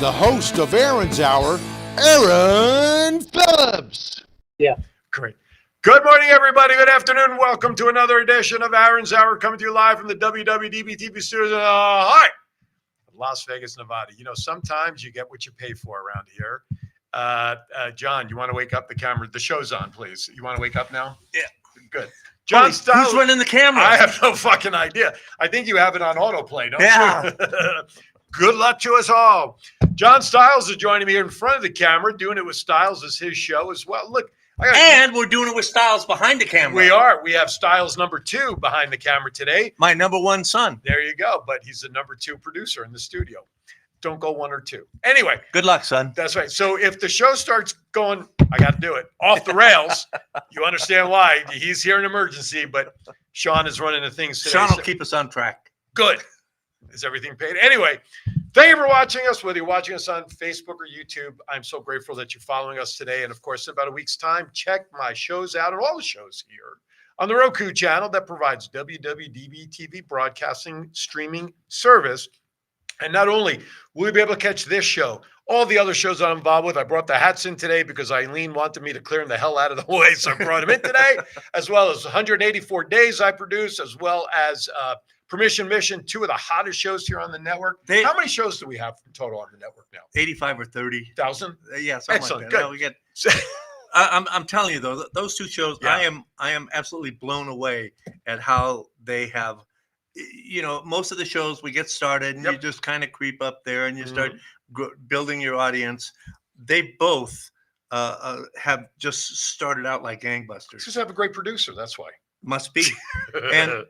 the host of Aaron's Hour, Aaron Phillips. Yeah. Great. Good morning, everybody. Good afternoon. Welcome to another edition of Aaron's Hour, coming to you live from the WWDBTV studios. Hi, Las Vegas, Nevada. You know, sometimes you get what you pay for around here. John, you want to wake up the camera? The show's on, please. You want to wake up now? Yeah. Good. John Stiles. Who's running the camera? I have no fucking idea. I think you have it on autoplay, don't you? Good luck to us all. John Stiles is joining me in front of the camera. Doing it with Stiles is his show as well. Look. And we're doing it with Stiles behind the camera. We are. We have Stiles number 2 behind the camera today. My number one son. There you go. But he's the number 2 producer in the studio. Don't go 1 or 2. Anyway. Good luck, son. That's right. So if the show starts going, I got to do it, off the rails, you understand why. He's here in emergency, but Sean is running the things today. Sean will keep us on track. Good. Is everything paid? Anyway, thank you for watching us, whether you're watching us on Facebook or YouTube. I'm so grateful that you're following us today. And of course, in about a week's time, check my shows out and all the shows here on the Roku channel that provides WWDBTV broadcasting streaming service. And not only will you be able to catch this show, all the other shows I'm involved with. I brought the hats in today because Eileen wanted me to clear them the hell out of the way. So I brought them in today, as well as 184 Days I produce, as well as Permission Mission, 2 of the hottest shows here on the network. How many shows do we have in total on the network now? 85 or 30,000. Yeah, something excellent. Like that. Good. No, we get. I'm telling you though, those 2 shows, Yeah. I am absolutely blown away at how they have. You know, most of the shows we get started and you just kind of creep up there and you start building your audience. They both have just started out like gangbusters. Just have a great producer. That's why. Must be.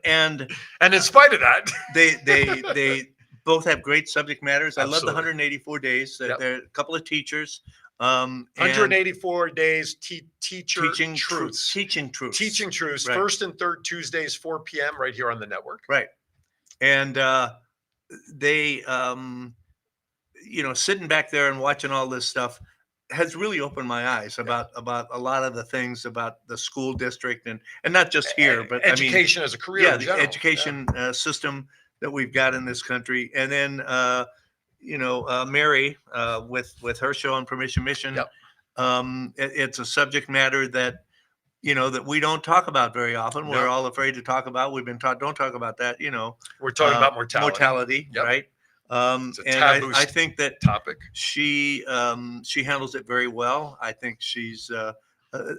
and in spite of that, they both have great subject matters. I love the Absolutely. 184 days. They're a couple of teachers. 184 days teaching truths. Teaching truths. Teaching truths. Right. First and third Tuesdays, 4 p.m. right here on the network. Right. And they, you know, sitting back there and watching all this stuff has really opened my eyes about a lot of the things about the school district and not just here, but education as a career. Yeah, in the general. education system that we've got in this country. And then, you know, Mary with her show on Permission Mission. Yep. It's a subject matter that, you know, that we don't talk about very often. No. We're all afraid to talk about. We've been taught, don't talk about that, you know. We're talking about mortality. Yep. Right? It's a And taboo I think that topic. she handles it very well. I think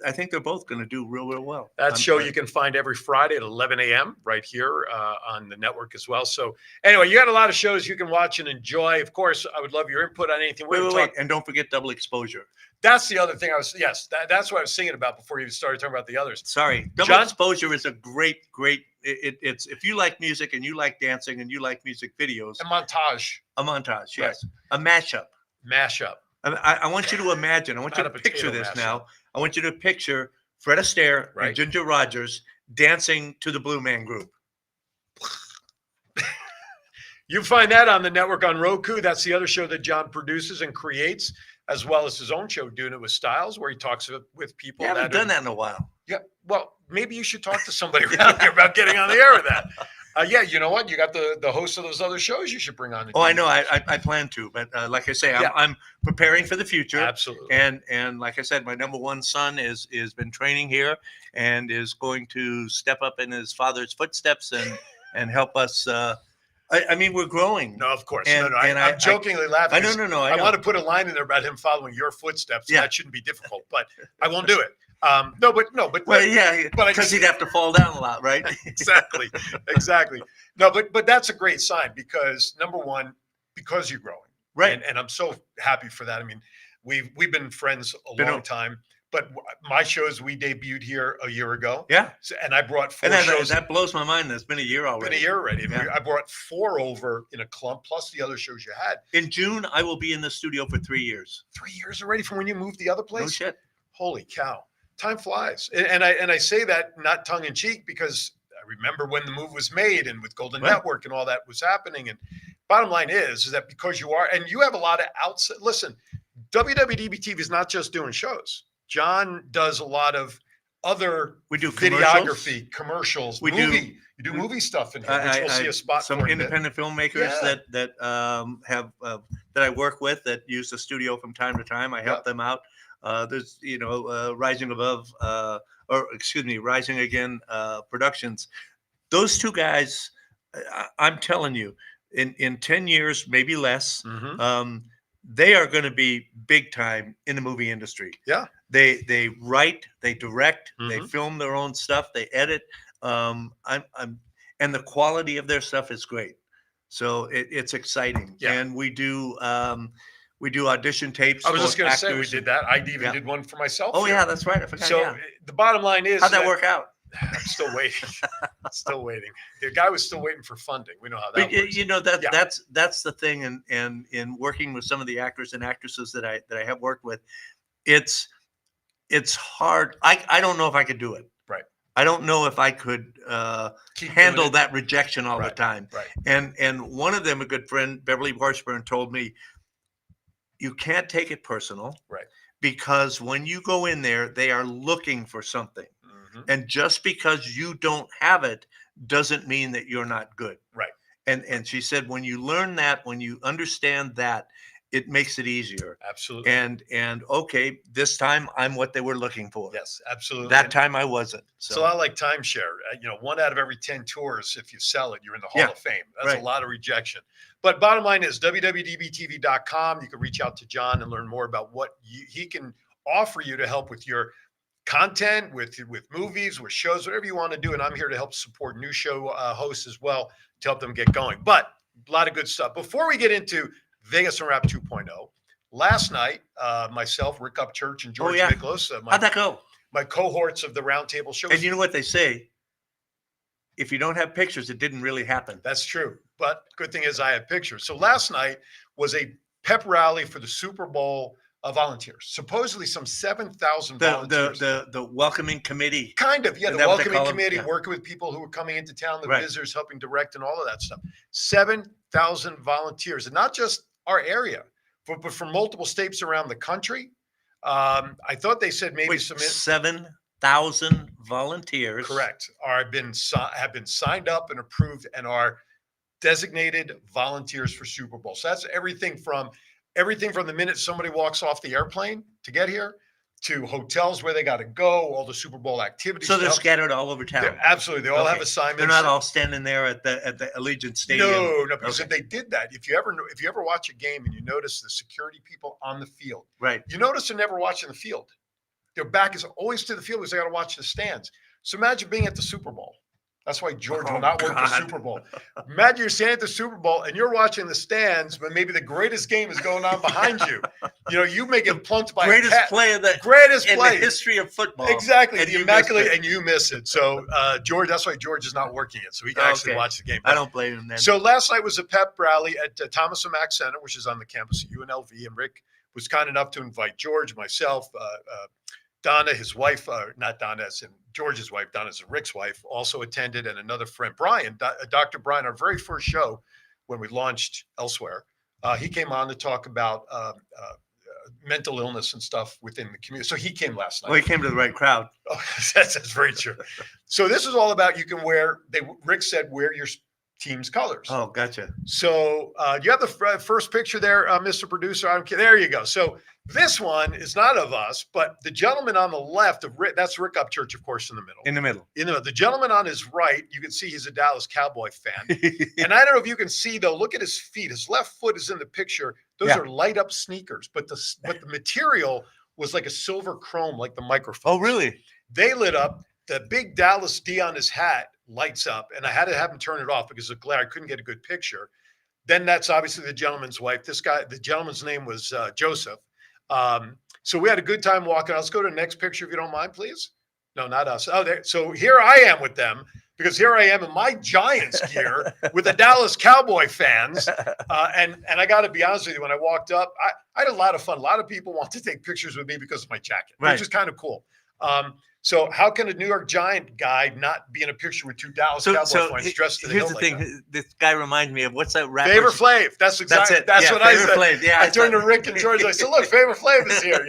I think they're both going to do real well. That show you can find every Friday at 11 a.m. right here on the network as well. So anyway, you got a lot of shows you can watch and enjoy. Of course, I would love your input on anything. Wait. And don't forget Double Exposure. That's the other thing that's what I was thinking about before you started talking about the others. Sorry. Double Exposure is a great, it's if you like music and you like dancing and you like music videos. A montage. Yes. A mashup. I want you to imagine, I want you to picture this now. I want you to picture Fred Astaire and Ginger Rogers dancing to the Blue Man Group. You find that on the network on Roku. That's the other show that John produces and creates, as well as his own show, Doing It with Styles, where he talks with people. I haven't done that in a while. Yeah. Well, maybe you should talk to somebody around here about getting on the air with that. Yeah, you know what? You got the host of those other shows you should bring on. I know. I plan to, but like I say, I'm preparing for the future. Absolutely. And like I said, my number one son is been training here and is going to step up in his father's footsteps and help us. I mean, we're growing. No, of course. And I'm jokingly laughing. No. I want to put a line in there about him following your footsteps. Yeah. That shouldn't be difficult, but I won't do it. Well, yeah, because he'd have to fall down a lot, right? Exactly. No, but that's a great sign because number one, because you're growing, right? And I'm so happy for that. I mean, we've been friends a long time, but my shows we debuted here a year ago. Yeah, and I brought 4 shows. That blows my mind. That's been a year already. Yeah. I brought 4 over in a clump, plus the other shows you had. In June, I will be in the studio for 3 years. 3 years already from when you moved the other place? No shit. Holy cow. Time flies. And I say that not tongue in cheek because I remember when the move was made and with Golden Network and all that was happening. And bottom line is that because you have a lot of outside, listen, WWDBTV is not just doing shows. John does a lot of other we do videography, commercials, movie. You do movie stuff in here, which we'll see a spot some for in a bit. independent filmmakers Yeah. that have that I work with that use the studio from time to time. I help them out. There's Rising Above Rising Again Productions. Those two guys, I'm telling you, in 10 years, maybe less, they are going to be big time in the movie industry. Yeah. They write, they direct, they film their own stuff, they edit. And the quality of their stuff is great. So it's exciting. Yeah. And we do audition tapes. I was just for going to say we actors. did that. I even did one for myself. Oh here. yeah, that's right. I forgot. So the bottom line is, how'd that work out? I'm still waiting. Still waiting. The guy was still waiting for funding. We know how that works. That's the thing. And in working with some of the actors and actresses that I have worked with, it's hard. I don't know if I could do it. Right. I don't know if I could handle that rejection all the time. Right. And one of them, a good friend, Beverly Washburn, told me, you can't take it personal. Right. Because when you go in there, they are looking for something. And just because you don't have it doesn't mean that you're not good. Right. And she said, when you learn that, when you understand that, it makes it easier. Absolutely. And okay, this time I'm what they were looking for. Yes, absolutely. That time I wasn't. So I like timeshare. 1 out of every 10 tours, if you sell it, you're in the Hall of Fame. That's a lot of rejection. But bottom line is WWDBTV.com. You can reach out to John and learn more about what he can offer you to help with your content, with movies, with shows, whatever you want to do. And I'm here to help support new show hosts as well to help them get going. But a lot of good stuff. Before we get into Vegas Unwrapped 2.0, last night, myself, Rick Upchurch, and George Miklos, how'd that go? My cohorts of the Roundtable shows. And you know what they say? If you don't have pictures, it didn't really happen. That's true. But good thing is I have pictures. So last night was a pep rally for the Super Bowl volunteers. Supposedly some 7,000 volunteers. The welcoming committee. Kind of, yeah. Is The that what they welcoming call committee, them? working with people who were coming into town, the Right. visitors, helping direct and all of that stuff. 7,000 volunteers. And not just our area, but from multiple states around the country. I thought they said maybe 7,000 volunteers. Correct. Have been signed up and approved and are designated volunteers for Super Bowl. So that's everything from the minute somebody walks off the airplane to get here to hotels where they got to go, all the Super Bowl activities. So they're scattered all over town. Absolutely. They all have assignments. They're not all standing there at the Allegiant Stadium. No, because if they did that, if you ever watch a game and you notice the security people on the field, right? You notice they're never watching the field. Their back is always to the field because they got to watch the stands. So imagine being at the Super Bowl. That's why George will not work the Super Bowl. Imagine you're standing at the Super Bowl and you're watching the stands, but maybe the greatest game is going on behind you. You may get plunked by greatest play in the history of football. Exactly, the immaculate, and you miss it. So George, that's why George is not working it, so he can actually watch the game. I don't blame him then. So last night was a pep rally at Thomas & Mack Center, which is on the campus of UNLV, and Rick was kind enough to invite George, myself, Donna, his wife, not Donna, as in George's wife, Donna's Rick's wife, also attended, and another friend, Brian, Dr. Brian, our very first show when we launched Elsewhere. He came on to talk about mental illness and stuff within the community. So he came last night. Well, he came to the right crowd. Oh, that's very true. So this is all about Rick said, wear your team's colors. Oh, gotcha. So you have the first picture there, Mr. Producer. There you go. So this one is not of us, but the gentleman on the left of Rick, that's Rick Upchurch, of course, in the middle. In the middle. The gentleman on his right, you can see he's a Dallas Cowboy fan. And I don't know if you can see, though, look at his feet. His left foot is in the picture. Those are light up sneakers, but the material was like a silver chrome, like the microphone. Oh, really? They lit up. The big Dallas D on his hat lights up, and I had to have him turn it off because of glare. I couldn't get a good picture. Then that's obviously the gentleman's wife. The gentleman's name was Joseph. So we had a good time walking. Let's go to the next picture if you don't mind, please. No, not us. Oh, there. So here I am with them because here I am in my Giants gear with the Dallas Cowboy fans. And I got to be honest with you, when I walked up, I had a lot of fun. A lot of people want to take pictures with me because of my jacket, which is kind of cool. So how can a New York Giant guy not be in a picture with two Dallas Cowboy fans dressed to the hill like that? Here's the thing. This guy reminds me of what's that rapper? Flavor Flav. That's exactly. That's what I said. Flav. Yeah, I turned to Rick and George. I said, "Look, Flavor Flav is here."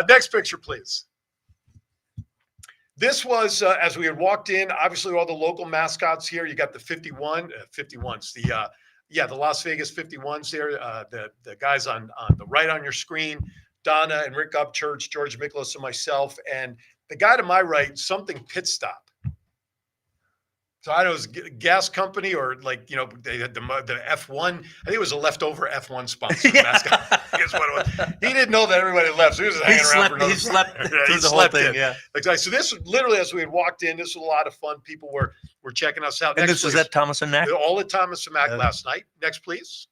Next picture, please. this was as we had walked in. Obviously, all the local mascots here. You got the 51s. The Las Vegas 51s there. The guys on the right on your screen, Donna and Rick Upchurch, George Miklos, and myself, and the guy to my right, something pit stop. So I don't know, it was a gas company or like, they had the F1. I think it was a leftover F1 sponsor. Mascot. Guess what it was. He didn't know that everybody left. So he was hanging around for another. He slept through the whole thing. Yeah. Exactly. So this was literally as we had walked in. This was a lot of fun. People were checking us out. And this was at Thomas and Mack? All at Thomas and Mack last night. Next, please.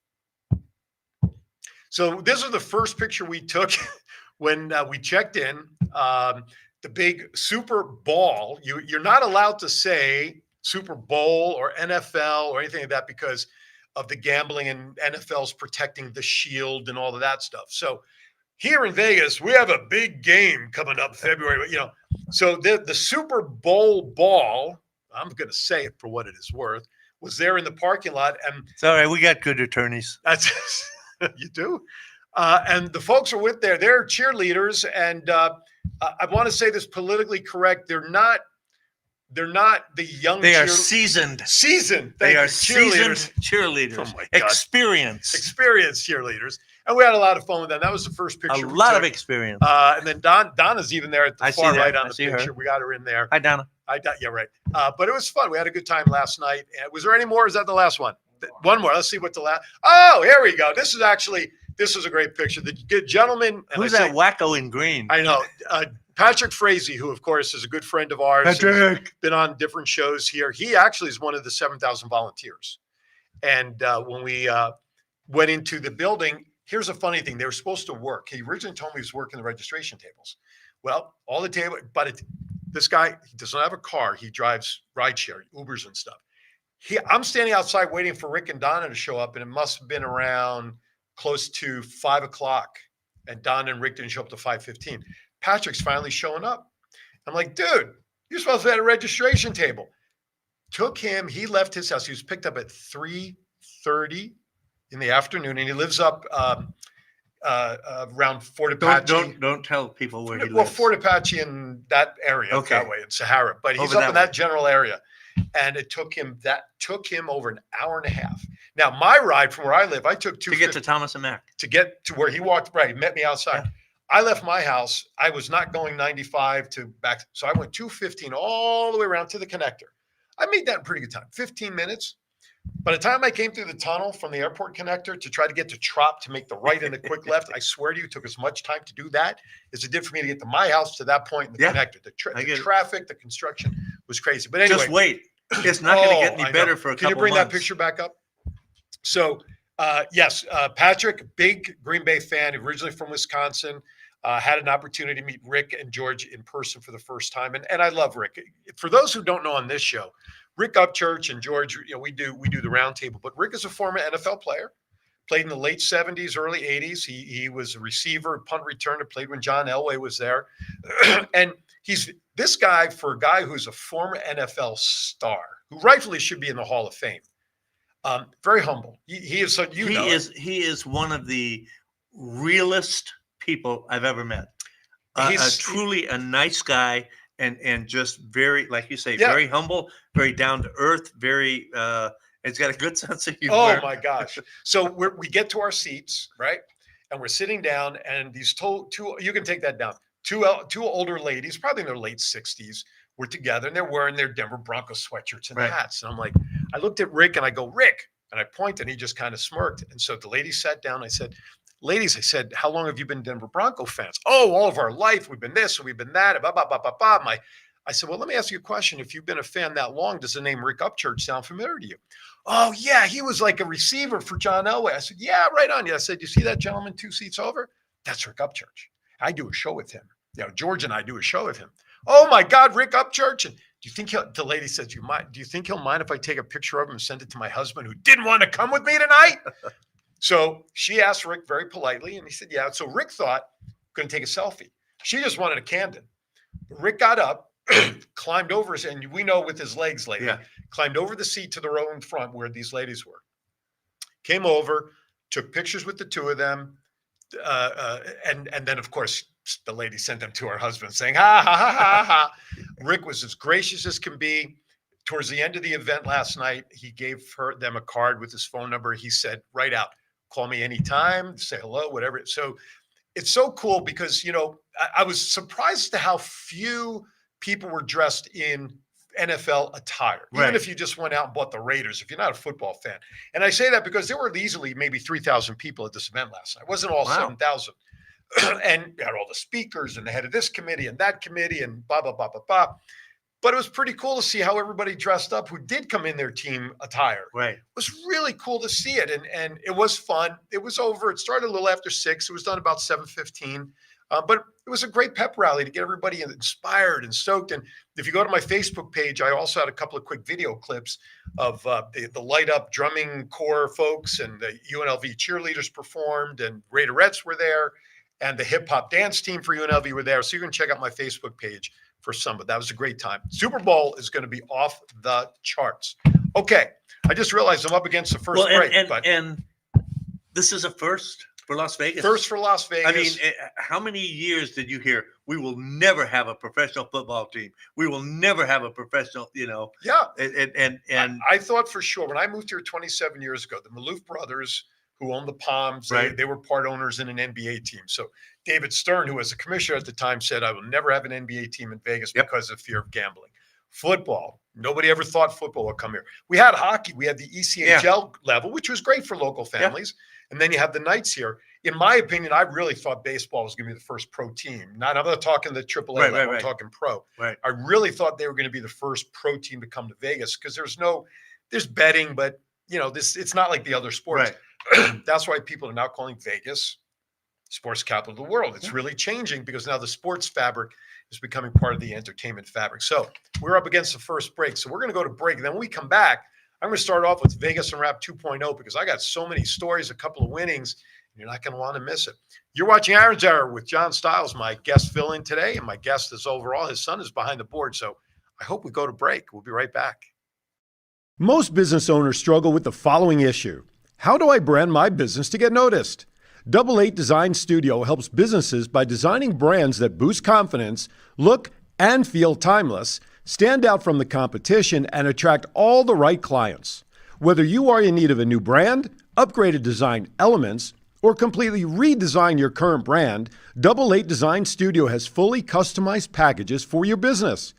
So this is the first picture we took when we checked in. The big Super Bowl. You're not allowed to say Super Bowl or NFL or anything like that because of the gambling, and NFL's protecting the shield and all of that stuff. So here in Vegas, we have a big game coming up February, so the Super Bowl ball, I'm going to say it for what it is worth, was there in the parking lot. And it's all right. We got good attorneys. That's you do. And the folks are with they're cheerleaders. And I want to say this politically correct. They're not the young. They are seasoned. They are seasoned cheerleaders. Oh my God. Experienced cheerleaders. And we had a lot of fun with them. That was the first picture. A lot of experience. And then Donna's even there at the far right on the picture. Her. We got her in there. Hi, Donna. Yeah, right. But it was fun. We had a good time last night. Was there any more? Is that the last one? One more. Let's see what the last. Oh, here we go. This is a great picture. The good gentleman. Who's that wacko in green? I know. Patrick Frazee, who, of course, is a good friend of ours. Patrick. Been on different shows here. He actually is one of the 7,000 volunteers. And when we went into the building, here's a funny thing. They were supposed to work. He originally told me he was working the registration tables. Well, all the table, but this guy, he does not have a car. He drives rideshare, Ubers and stuff. I'm standing outside waiting for Rick and Donna to show up, and it must have been around close to 5 o'clock. And Donna and Rick didn't show up to 5:15. Patrick's finally showing up. I'm like, dude, you're supposed to have a registration table. Took him. He left his house. He was picked up at 3:30 in the afternoon, and he lives up around Fort Apache. Don't tell people where he lives. Well, Fort Apache in that area, that way in Sahara. But he's up in that general area, and it took him over an hour and a half. Now, my ride from where I live, I took to get to Thomas and Mack. To get to where he walked. Right, he met me outside. Yeah. I left my house. I was not going 95 to back. So I went 215 all the way around to the connector. I made that in pretty good time, 15 minutes. By the time I came through the tunnel from the airport connector to try to get to Trop to make the right and the quick left, I swear to you, it took as much time to do that as it did for me to get to my house to that point in the connector. The traffic, the construction was crazy. But anyway. Just wait. It's not going to get any better for a couple months. Can you bring that picture back up? So, yes, Patrick, big Green Bay fan, originally from Wisconsin. Had an opportunity to meet Rick and George in person for the first time. And I love Rick. For those who don't know on this show, Rick Upchurch and George, we do the roundtable. But Rick is a former NFL player, played in the late 70s, early 80s. He was a receiver, punt returner, played when John Elway was there. And he's this guy, for a guy who's a former NFL star, who rightfully should be in the Hall of Fame. Very humble. He is, he is one of the realest people I've ever met. He's truly a nice guy and just very, like you say, very humble, very down to earth, very it's got a good sense of humor. Oh my gosh. So we get to our seats, right? And we're sitting down, and these two, you can take that down. Two older ladies, probably in their late 60s, were together, and they're wearing their Denver Broncos sweatshirts and hats. And I'm like, I looked at Rick and I go, Rick, and I pointed, and he just kind of smirked. And so the lady sat down. I said, ladies, I said, how long have you been Denver Bronco fans? Oh, all of our life. We've been this and we've been that. Blah, blah, blah, blah, blah. I said, well, let me ask you a question. If you've been a fan that long, does the name Rick Upchurch sound familiar to you? Oh, yeah, he was like a receiver for John Elway. I said, yeah, right on. I said, you see that gentleman 2 seats over? That's Rick Upchurch. I do a show with him. George and I do a show with him. Oh, my God, Rick Upchurch. And do you think the lady said, do you think he'll mind if I take a picture of him and send it to my husband who didn't want to come with me tonight? So she asked Rick very politely, and he said, yeah. So Rick thought, going to take a selfie. She just wanted a candid. Rick got up, climbed over, and we know with his legs, climbed over the seat to the row in front where these ladies were. Came over, took pictures with the two of them, and then, of course, the lady sent them to her husband saying, ha, ha, ha, ha, ha. Rick was as gracious as can be. Towards the end of the event last night, he gave them a card with his phone number. He said, right out, call me anytime, say hello, whatever. So it's so cool because, I was surprised to how few people were dressed in NFL attire, even if you just went out and bought the Raiders, if you're not a football fan. And I say that because there were easily maybe 3,000 people at this event last night. It wasn't all 7,000. And you had all the speakers and the head of this committee and that committee and blah, blah, blah, blah, blah. But it was pretty cool to see how everybody dressed up who did come in their team attire. Right. It was really cool to see it. And it was fun. It was over. It started a little after 6. It was done about 7:15. But it was a great pep rally to get everybody inspired and stoked. And if you go to my Facebook page, I also had a couple of quick video clips of the light up drumming corps folks, and the UNLV cheerleaders performed, and Raiderettes were there, and the hip hop dance team for UNLV were there. So you can check out my Facebook page for some, but that was a great time. Super Bowl is going to be off the charts. Okay. I just realized I'm up against the first break. And this is a first for Las Vegas. First for Las Vegas. I mean, how many years did you hear, we will never have a professional football team. We will never have a professional, Yeah. And I thought for sure when I moved here 27 years ago, the Maloof brothers who owned the Palms, they were part owners in an NBA team. So David Stern, who was a commissioner at the time, said, I will never have an NBA team in Vegas because of fear of gambling. Football, nobody ever thought football would come here. We had hockey. We had the ECHL level, which was great for local families. And then you have the Knights here. In my opinion, I really thought baseball was going to be the first pro team. I'm not talking the AAA level, I'm talking pro. Right. I really thought they were going to be the first pro team to come to Vegas because there's betting, but it's not like the other sports. Right. That's why people are now calling Vegas sports capital of the world. It's really changing because now the sports fabric is becoming part of the entertainment fabric. So we're up against the first break. So we're going to go to break. Then when we come back, I'm going to start off with Vegas Unwrapped 2.0 because I got so many stories, a couple of winnings. You're not going to want to miss it. You're watching Aaron's Hour with John Stiles, my guest fill-in today, and my guest is overall. His son is behind the board. So I hope we go to break. We'll be right back. Most business owners struggle with the following issue. How do I brand my business to get noticed? Double 8 Design Studio helps businesses by designing brands that boost confidence, look and feel timeless, stand out from the competition, and attract all the right clients. Whether you are in need of a new brand, upgraded design elements, or completely redesign your current brand, Double 8 Design Studio has fully customized packages for your business.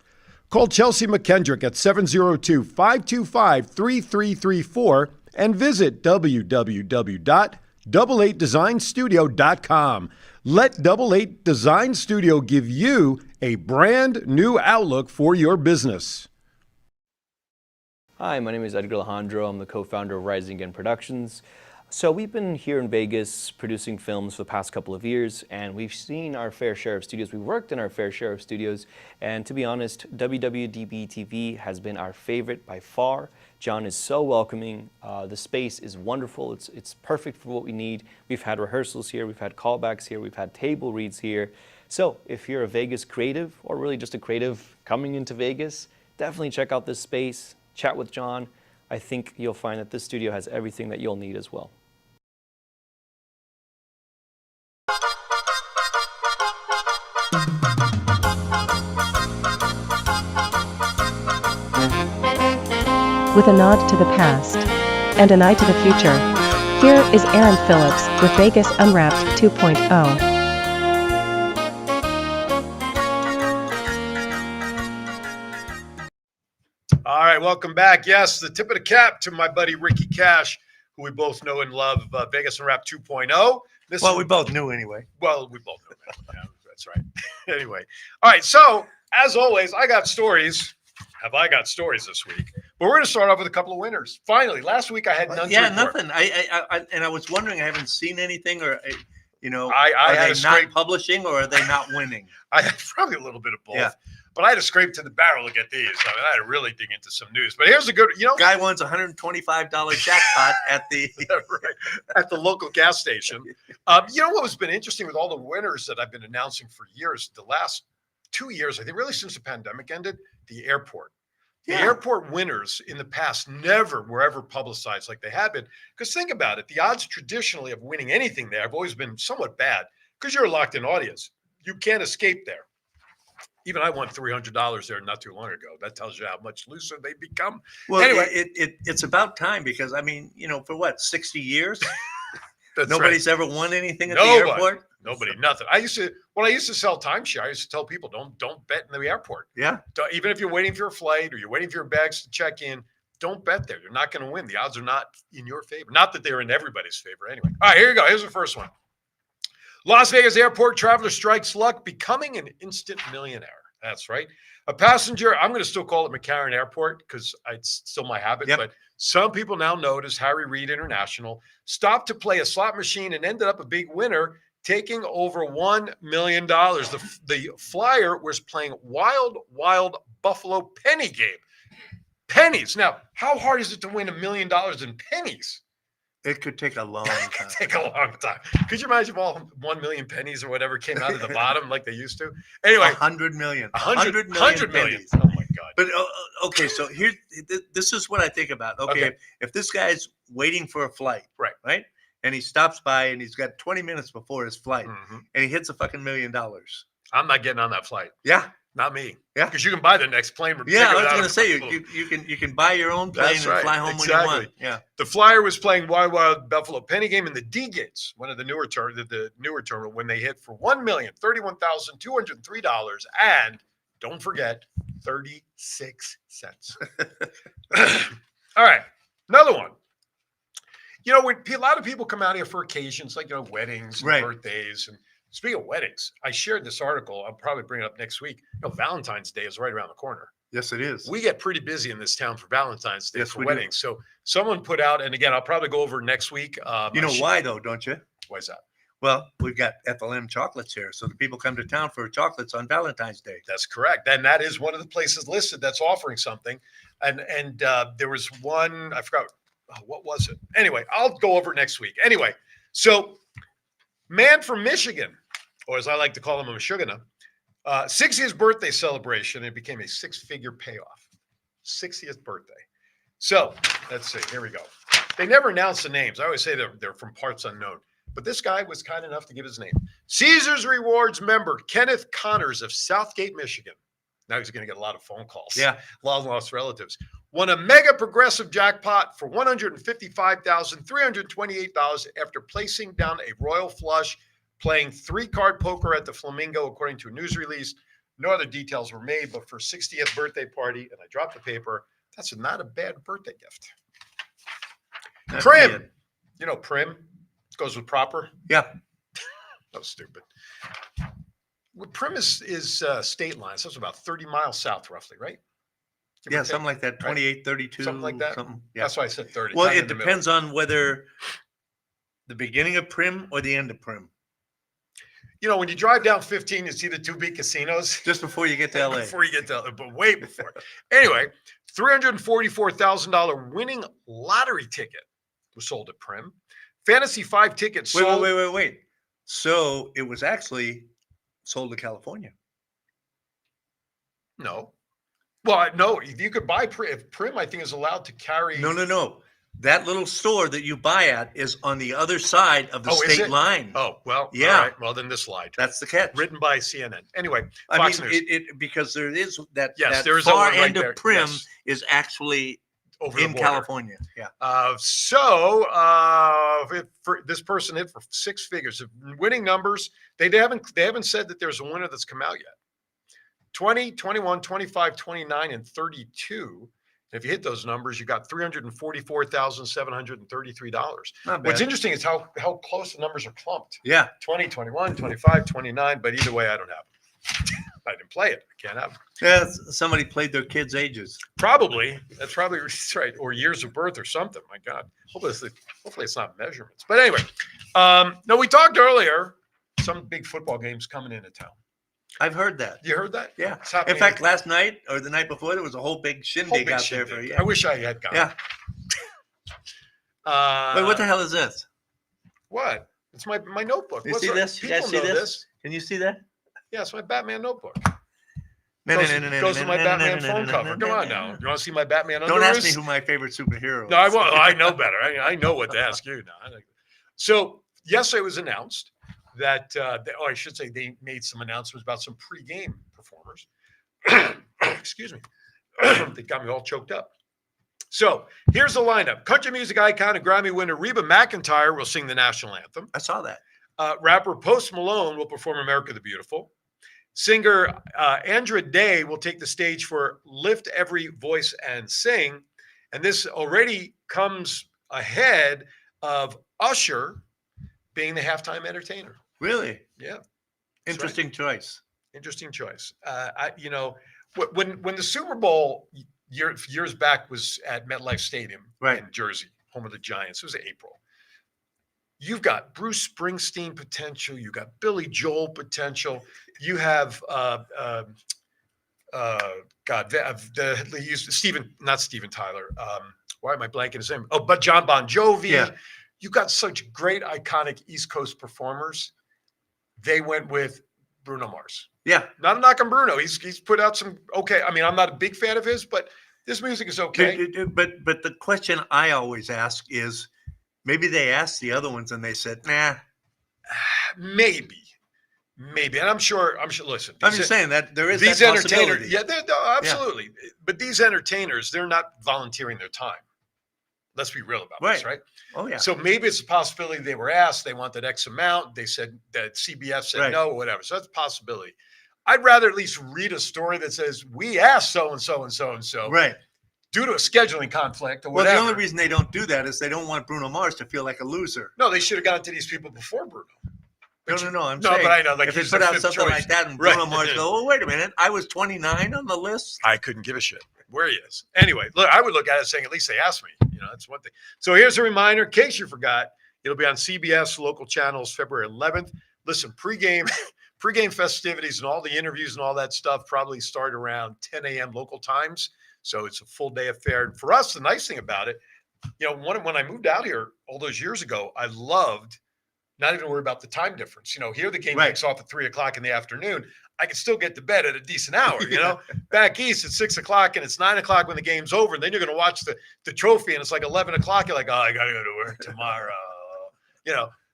Call Chelsea McKendrick at 702-525-3334 and visit www.double8designstudio.com. Let Double 8 Design Studio give you a brand new outlook for your business. Hi, my name is Edgar Alejandro. I'm the co-founder of Rising Again Productions. So we've been here in Vegas producing films for the past couple of years, and we've seen our fair share of studios. We've worked in our fair share of studios, and to be honest, WWDBTV has been our favorite by far. John is so welcoming. The space is wonderful. It's perfect for what we need. We've had rehearsals here. We've had callbacks here. We've had table reads here. So if you're a Vegas creative, or really just a creative coming into Vegas, definitely check out this space. Chat with John. I think you'll find that this studio has everything that you'll need as well. With a nod to the past and an eye to the future, here is Aaron Phillips with Vegas Unwrapped 2.0. All right, welcome back. Yes, the tip of the cap to my buddy Ricky Cash, who we both know and love, Vegas Unwrapped 2.0. We both knew anyway. Well, we both know that. Yeah, that's right. Anyway, all right, so as always, I got stories. Have I got stories this week? But we're going to start off with a couple of winners. Finally, last week I had none. Yeah, nothing. I was wondering, I haven't seen anything, or I are had they not publishing, or are they not winning? I had probably a little bit of both. Yeah. But I had to scrape to the barrel to get these. I mean, I had to really dig into some news. But here's a good, guy wins $125 jackpot at the at the local gas station. What has been interesting with all the winners that I've been announcing for years, the last 2 years, I think really since the pandemic ended, the airport. The airport winners in the past never were ever publicized like they have been. Because think about it, the odds traditionally of winning anything there have always been somewhat bad because you're a locked-in audience. You can't escape there. Even I won $300 there not too long ago. That tells you how much looser they become. Well, Anyway. it's about time because, I mean, for what, 60 years? That's Nobody's right. ever won anything at Nobody. the airport? Nobody, nothing. When I used to sell timeshare, I used to tell people, don't bet in the airport. Yeah. Even if you're waiting for your flight or you're waiting for your bags to check in, don't bet there. You're not going to win. The odds are not in your favor. Not that they're in everybody's favor anyway. All right, here you go. Here's the first one. Las Vegas airport traveler strikes luck, becoming an instant millionaire. That's right. A passenger, I'm going to still call it McCarran Airport because it's still my habit, but some people now notice Harry Reid International stopped to play a slot machine and ended up a big winner, taking over $1 million. The flyer was playing Wild Buffalo penny game. Pennies. Now, how hard is it to win $1 million in pennies? It could take a long time. Take a long time. Could you imagine if all 1 million pennies or whatever came out of the bottom like they used to? Anyway, 100 million. 100 million. pennies. Oh my God. But okay, so this is what I think about. Okay, if this guy's waiting for a flight, right, and he stops by and he's got 20 minutes before his flight, and he hits a fucking $1 million. I'm not getting on that flight. Yeah. Not me. Yeah. Because you can buy the next plane. Yeah, I was going to say, you can buy your own plane and fly home when you want. Yeah. The flyer was playing Wild Buffalo penny game in the D gates, one of the newer terminal, when they hit for $1,031,203 and don't forget 36 cents. All right, another one. When a lot of people come out here for occasions like weddings, and birthdays, and speaking of weddings, I shared this article. I'll probably bring it up next week. Valentine's Day is right around the corner. Yes, it is. We get pretty busy in this town for Valentine's Day for weddings. Do. So someone put out, and again, I'll probably go over next week. You know why though, don't you? Why is that? Well, we've got FLM chocolates here, so the people come to town for chocolates on Valentine's Day. That's correct. And that is one of the places listed that's offering something. And there was one, I forgot, what was it? Anyway, I'll go over it next week. Anyway, so man from Michigan, or as I like to call him, a Michiganer, 60th birthday celebration. It became a six-figure payoff. 60th birthday. So let's see. Here we go. They never announce the names. I always say they're from parts unknown. But this guy was kind enough to give his name. Caesars Rewards member Kenneth Connors of Southgate, Michigan. Now he's going to get a lot of phone calls. Yeah. A lot of lost relatives. Won a mega progressive jackpot for $155,328 after placing down a royal flush, playing 3-card poker at the Flamingo, according to a news release. No other details were made, but for 60th birthday party, and I dropped the paper, that's not a bad birthday gift. That's Prim. Good. Prim goes with proper. Yeah. That was stupid. Well, Prim is state line. So it's about 30 miles south, roughly, right? Yeah, something like that. 28, 32. Something like that. Yeah. That's why I said 30. Well, it depends on whether the beginning of Prim or the end of Prim. When you drive down 15, you see the two big casinos. Just before you get to LA. Before you get to LA, but way before. Anyway, $344,000 winning lottery ticket was sold at Prim. Fantasy 5 tickets sold. Wait. So it was actually sold to California. No. Well, no, you could buy Prim. If Prim, I think, is allowed to carry. No. That little store that you buy at is on the other side of the state line. Oh, well, yeah. All right. Well, then this lied. That's the catch. Written by CNN. Anyway, Fox News. Because there is that. Yes, that there is far one right end there. of Prim Yes. is actually over in the border. California. Yeah. This person hit for 6 figures. Winning numbers. They haven't said that there's a winner that's come out yet. 20, 21, 25, 29, and 32. If you hit those numbers, you got $344,733. Not bad. What's interesting is how close the numbers are clumped. Yeah. 20, 21, 25, 29. But either way, I don't have them. I didn't play it. I can't have them. Yeah. Somebody played their kids' ages. Probably. That's probably right. Or years of birth or something. My God. Hopefully it's not measurements. But anyway, no, we talked earlier. Some big football games coming into town. I've heard that. You heard that? Yeah. It's In happening. fact, last night or the night before, there was a whole big shindig out there for you. I wish I had gone. Yeah. Wait, what the hell is this? What? It's my notebook. You see this? You guys see this? Can you see that? Yeah, it's my Batman notebook. No, Goes with my Batman phone cover. Come on now. You want to see my Batman underoos? Don't ask me who my favorite superhero is. No, I won't. I know better. I know what to ask you now. So yesterday was announced that, I should say they made some announcements about some pregame performers. Excuse me. They got me all choked up. So here's the lineup. Country music icon and Grammy winner Reba McEntire will sing the national anthem. I saw that. Rapper Post Malone will perform America the Beautiful. Singer Andra Day will take the stage for Lift Every Voice and Sing. And this already comes ahead of Usher being the halftime entertainer. Really? Yeah. Interesting choice. Interesting choice. When the Super Bowl years back was at MetLife Stadium in Jersey, home of the Giants, it was April. You've got Bruce Springsteen potential. You got Billy Joel potential. You have not Steven Tyler. Why am I blanking his name? Oh, but John Bon Jovi. Yeah. You got such great iconic East Coast performers. They went with Bruno Mars. Yeah. Not a knock on Bruno. He's put out some okay. I mean, I'm not a big fan of his, but this music is okay. But the question I always ask is, maybe they asked the other ones and they said, nah. Maybe. And I'm sure, listen. I'm just saying that there is these that entertainers. possibility. Yeah, absolutely. Yeah. But these entertainers, they're not volunteering their time. Let's be real about this, right? Oh, yeah. So maybe it's a possibility they were asked, they wanted X amount. They said that CBS said no, or whatever. So that's a possibility. I'd rather at least read a story that says, we asked so-and-so and so-and-so. Right. Due to a scheduling conflict or whatever. Well, the only reason they don't do that is they don't want Bruno Mars to feel like a loser. No, they should have gotten to these people before Bruno. No. I'm no, saying, but I know. Like if they put out something choice. like that and Bruno Mars go, oh, wait a minute, I was 29 on the list. I couldn't give a shit where he is. Anyway, look, I would look at it saying, at least they asked me. That's one thing. So here's a reminder, in case you forgot, it'll be on CBS local channels February 11th. Listen, pregame festivities and all the interviews and all that stuff probably start around 10 a.m. local times. So it's a full day affair. And for us, the nice thing about it, when I moved out here all those years ago, I loved not even worry about the time difference. Here the game kicks off at 3:00 in the afternoon. I can still get to bed at a decent hour. Back east it's 6:00 and it's 9:00 when the game's over. And then you're going to watch the trophy and it's like 11:00. You're like, oh, I got to go to work tomorrow.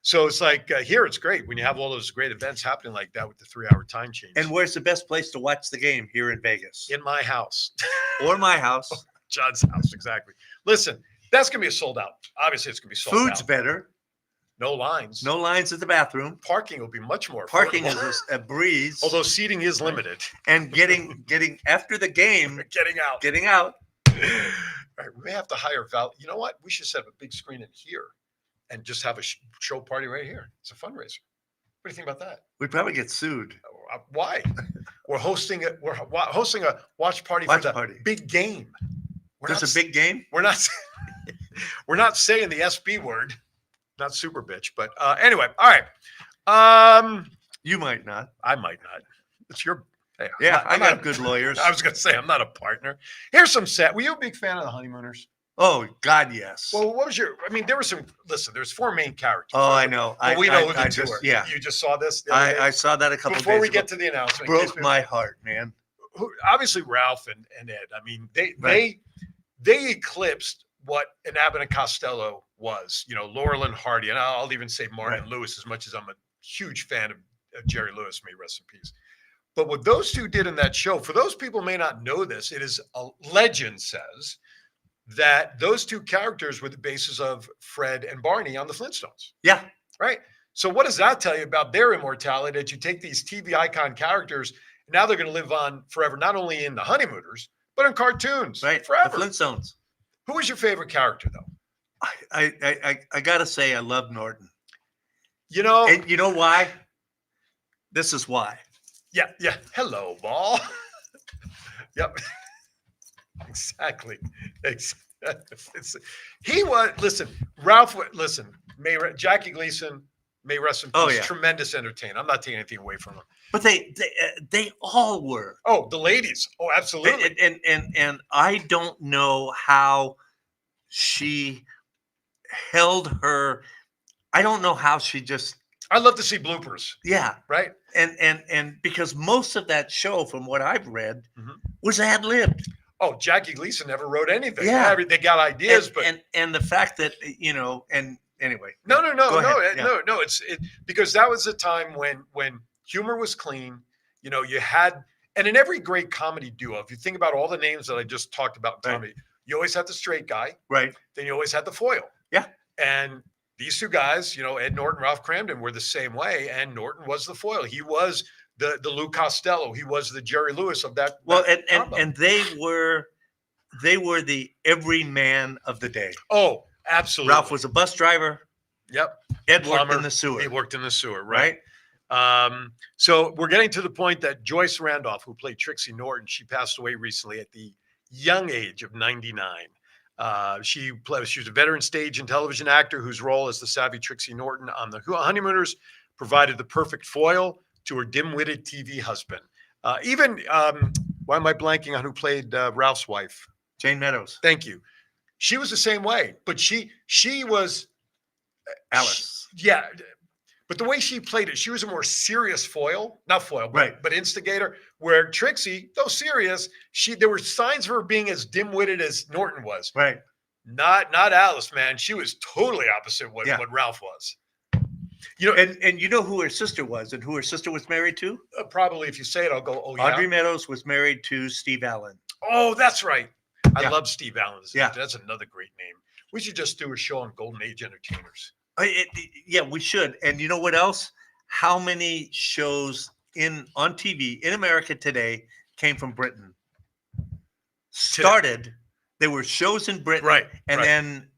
So it's like here it's great when you have all those great events happening like that with the 3-hour time change. And where's the best place to watch the game here in Vegas? In my house. Or my house. John's house, exactly. Listen, that's going to be a sold out. Obviously, it's going to be sold out. Food's better. No lines. No lines at the bathroom. Parking will be much more. Parking is a breeze. Although seating is limited. And getting after the game. Getting out. All right, we may have to hire Val. You know what? We should set up a big screen in here and just have a show party right here. It's a fundraiser. What do you think about that? We'd probably get sued. Why? We're hosting a watch party for the big game. There's a big game? We're not saying the SB word. Not super bitch, but anyway, all right. You might not. I might not. It's your. Hey, I got good lawyers. I was going to say I'm not a partner. Here's some set. Were you a big fan of the Honeymooners? Oh God, yes. Well, what was your? I mean, there were some. Listen, there's 4 main characters. Oh, I know. We know who the 2 are. Yeah. You just saw this. I saw that a couple before days we ago. get to the announcement. Broke my heart, man. Obviously, Ralph and Ed. I mean, they eclipsed what an Abbott and Costello was, Laurel and Hardy, and I'll even say Martin Lewis, as much as I'm a huge fan of Jerry Lewis, may rest in peace. But what those 2 did in that show, for those people who may not know this, it is a legend says that those 2 characters were the basis of Fred and Barney on the Flintstones. Yeah. Right. So what does that tell you about their immortality? That you take these TV icon characters, now they're going to live on forever, not only in the Honeymooners, but in cartoons. Right. Forever. The Flintstones. Who was your favorite character, though? I gotta say I love Norton. And you know why? This is why. Yeah. Hello, ball. Yep. Exactly. He was. Listen, Ralph. Listen, Jackie Gleason may rest in peace. Oh, yeah. Tremendous entertainer. I'm not taking anything away from him. But they all were. Oh, the ladies. Oh, absolutely. And I don't know how she held her. I don't know how she just. I love to see bloopers. Yeah. Right. And because most of that show, from what I've read, was ad-libbed. Oh, Jackie Gleason never wrote anything. Yeah. They got ideas, and the fact that and anyway. No. Go ahead. Yeah. No. It's because that was a time when humor was clean. You know, you had, and in every great comedy duo, if you think about all the names that I just talked about in comedy, you always had the straight guy. Right. Then you always had the foil. Yeah. And these two guys, you know, Ed Norton, Ralph Cramden, were the same way. And Norton was the foil. He was the Lou Costello. He was the Jerry Lewis of that. Well, combo. and they were the everyman of the day. Oh, absolutely. Ralph was a bus driver. Yep. Ed worked in the sewer. He worked in the sewer, right? So we're getting to the point that Joyce Randolph, who played Trixie Norton, she passed away recently at the young age of 99. She was a veteran stage and television actor whose role as the savvy Trixie Norton on The Honeymooners provided the perfect foil to her dim-witted TV husband. Why am I blanking on who played Ralph's wife? Jane Meadows. Thank you. She was the same way, but she was Alice. Yeah. But the way she played it, she was a more serious foil, not foil, but instigator. Where Trixie, though serious, there were signs of her being as dim-witted as Norton was. Right. Not Alice, man. She was totally opposite what Ralph was. You know, and you know who her sister was, and who her sister was married to? Probably, if you say it, I'll go. Oh, yeah. Audrey Meadows was married to Steve Allen. Oh, that's right. I love Steve Allen. That's another great name. We should just do a show on Golden Age entertainers. Yeah, we should. And you know what else? How many shows on TV in America today came from Britain? There were shows in Britain, and then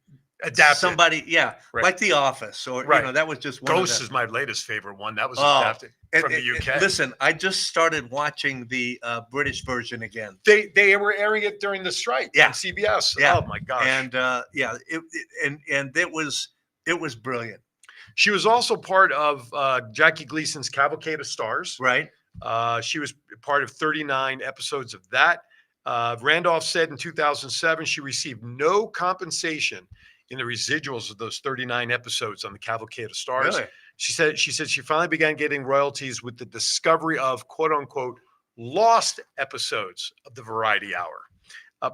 adapted. Somebody, like The Office, or you know, that was just one. Ghost is my latest favorite one. That was adapted from the UK. Listen, I just started watching the British version again. They were airing it during the strike on CBS. Yeah. Oh my gosh. And it was brilliant. She was also part of Jackie Gleason's Cavalcade of Stars. Right. She was part of 39 episodes of that. Randolph said in 2007 she received no compensation in the residuals of those 39 episodes on the Cavalcade of Stars. Really? She said she finally began getting royalties with the discovery of quote unquote lost episodes of the Variety Hour.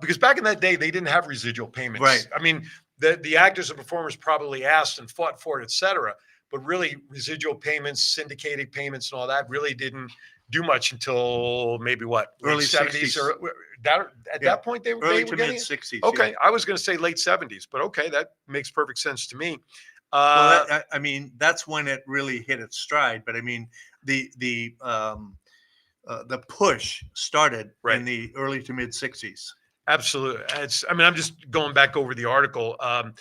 Because back in that day, they didn't have residual payments. Right. I mean, the actors and performers probably asked and fought for it, et cetera. But really, residual payments, syndicated payments, and all that really didn't do much until maybe early 70s or that point they were early to getting mid 60s. Okay, I was going to say late 70s, but okay, that makes perfect sense to me. I mean, that's when it really hit its stride. But I mean, the push started in the early to mid 60s. Absolutely. I'm just going back over the article. And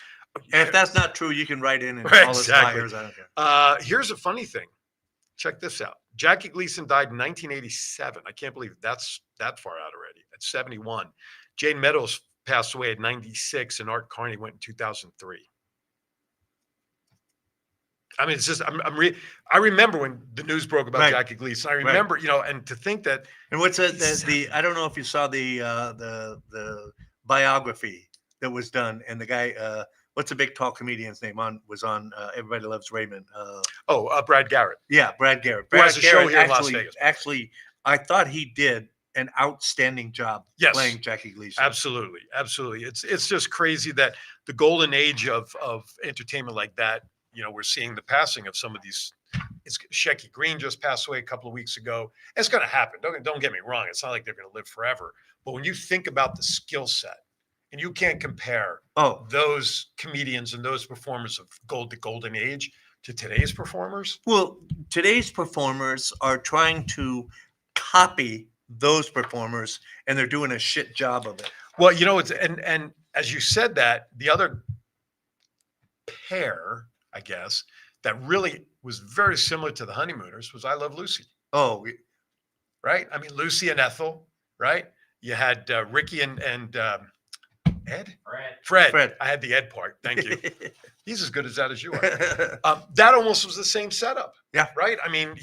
if that's not true, you can write in and call us liars. I don't care. Here's a funny thing. Check this out. Jackie Gleason died in 1987. I can't believe that's that far out already. At 71. Jane Meadows passed away at 96, and Art Carney went in 2003. I mean, it's just I remember when the news broke about Jackie Gleason. I remember, you know, and to think that. And what's the I don't know if you saw the biography that was done, and the guy what's the big tall comedian's name was on Everybody Loves Raymond. Brad Garrett. Yeah, Brad Garrett. Who has a show here in Las Vegas. Actually, I thought he did an outstanding job playing Jackie Gleason. Absolutely. It's just crazy that the golden age of entertainment like that. You know, we're seeing the passing of some of these. Shecky Green just passed away a couple of weeks ago. It's going to happen. Don't get me wrong. It's not like they're going to live forever. But when you think about the skill set, and you can't compare those comedians and those performers of the golden age to today's performers. Well, today's performers are trying to copy those performers, and they're doing a shit job of it. Well, you know, it's and as you said that, the other pair, I guess, that really was very similar to the Honeymooners was I Love Lucy. Oh, right. I mean, Lucy and Ethel, right? You had Ricky and Ed? Fred. I had the Ed part. Thank you. He's as good as that as you are. That almost was the same setup. Yeah. Right? I mean,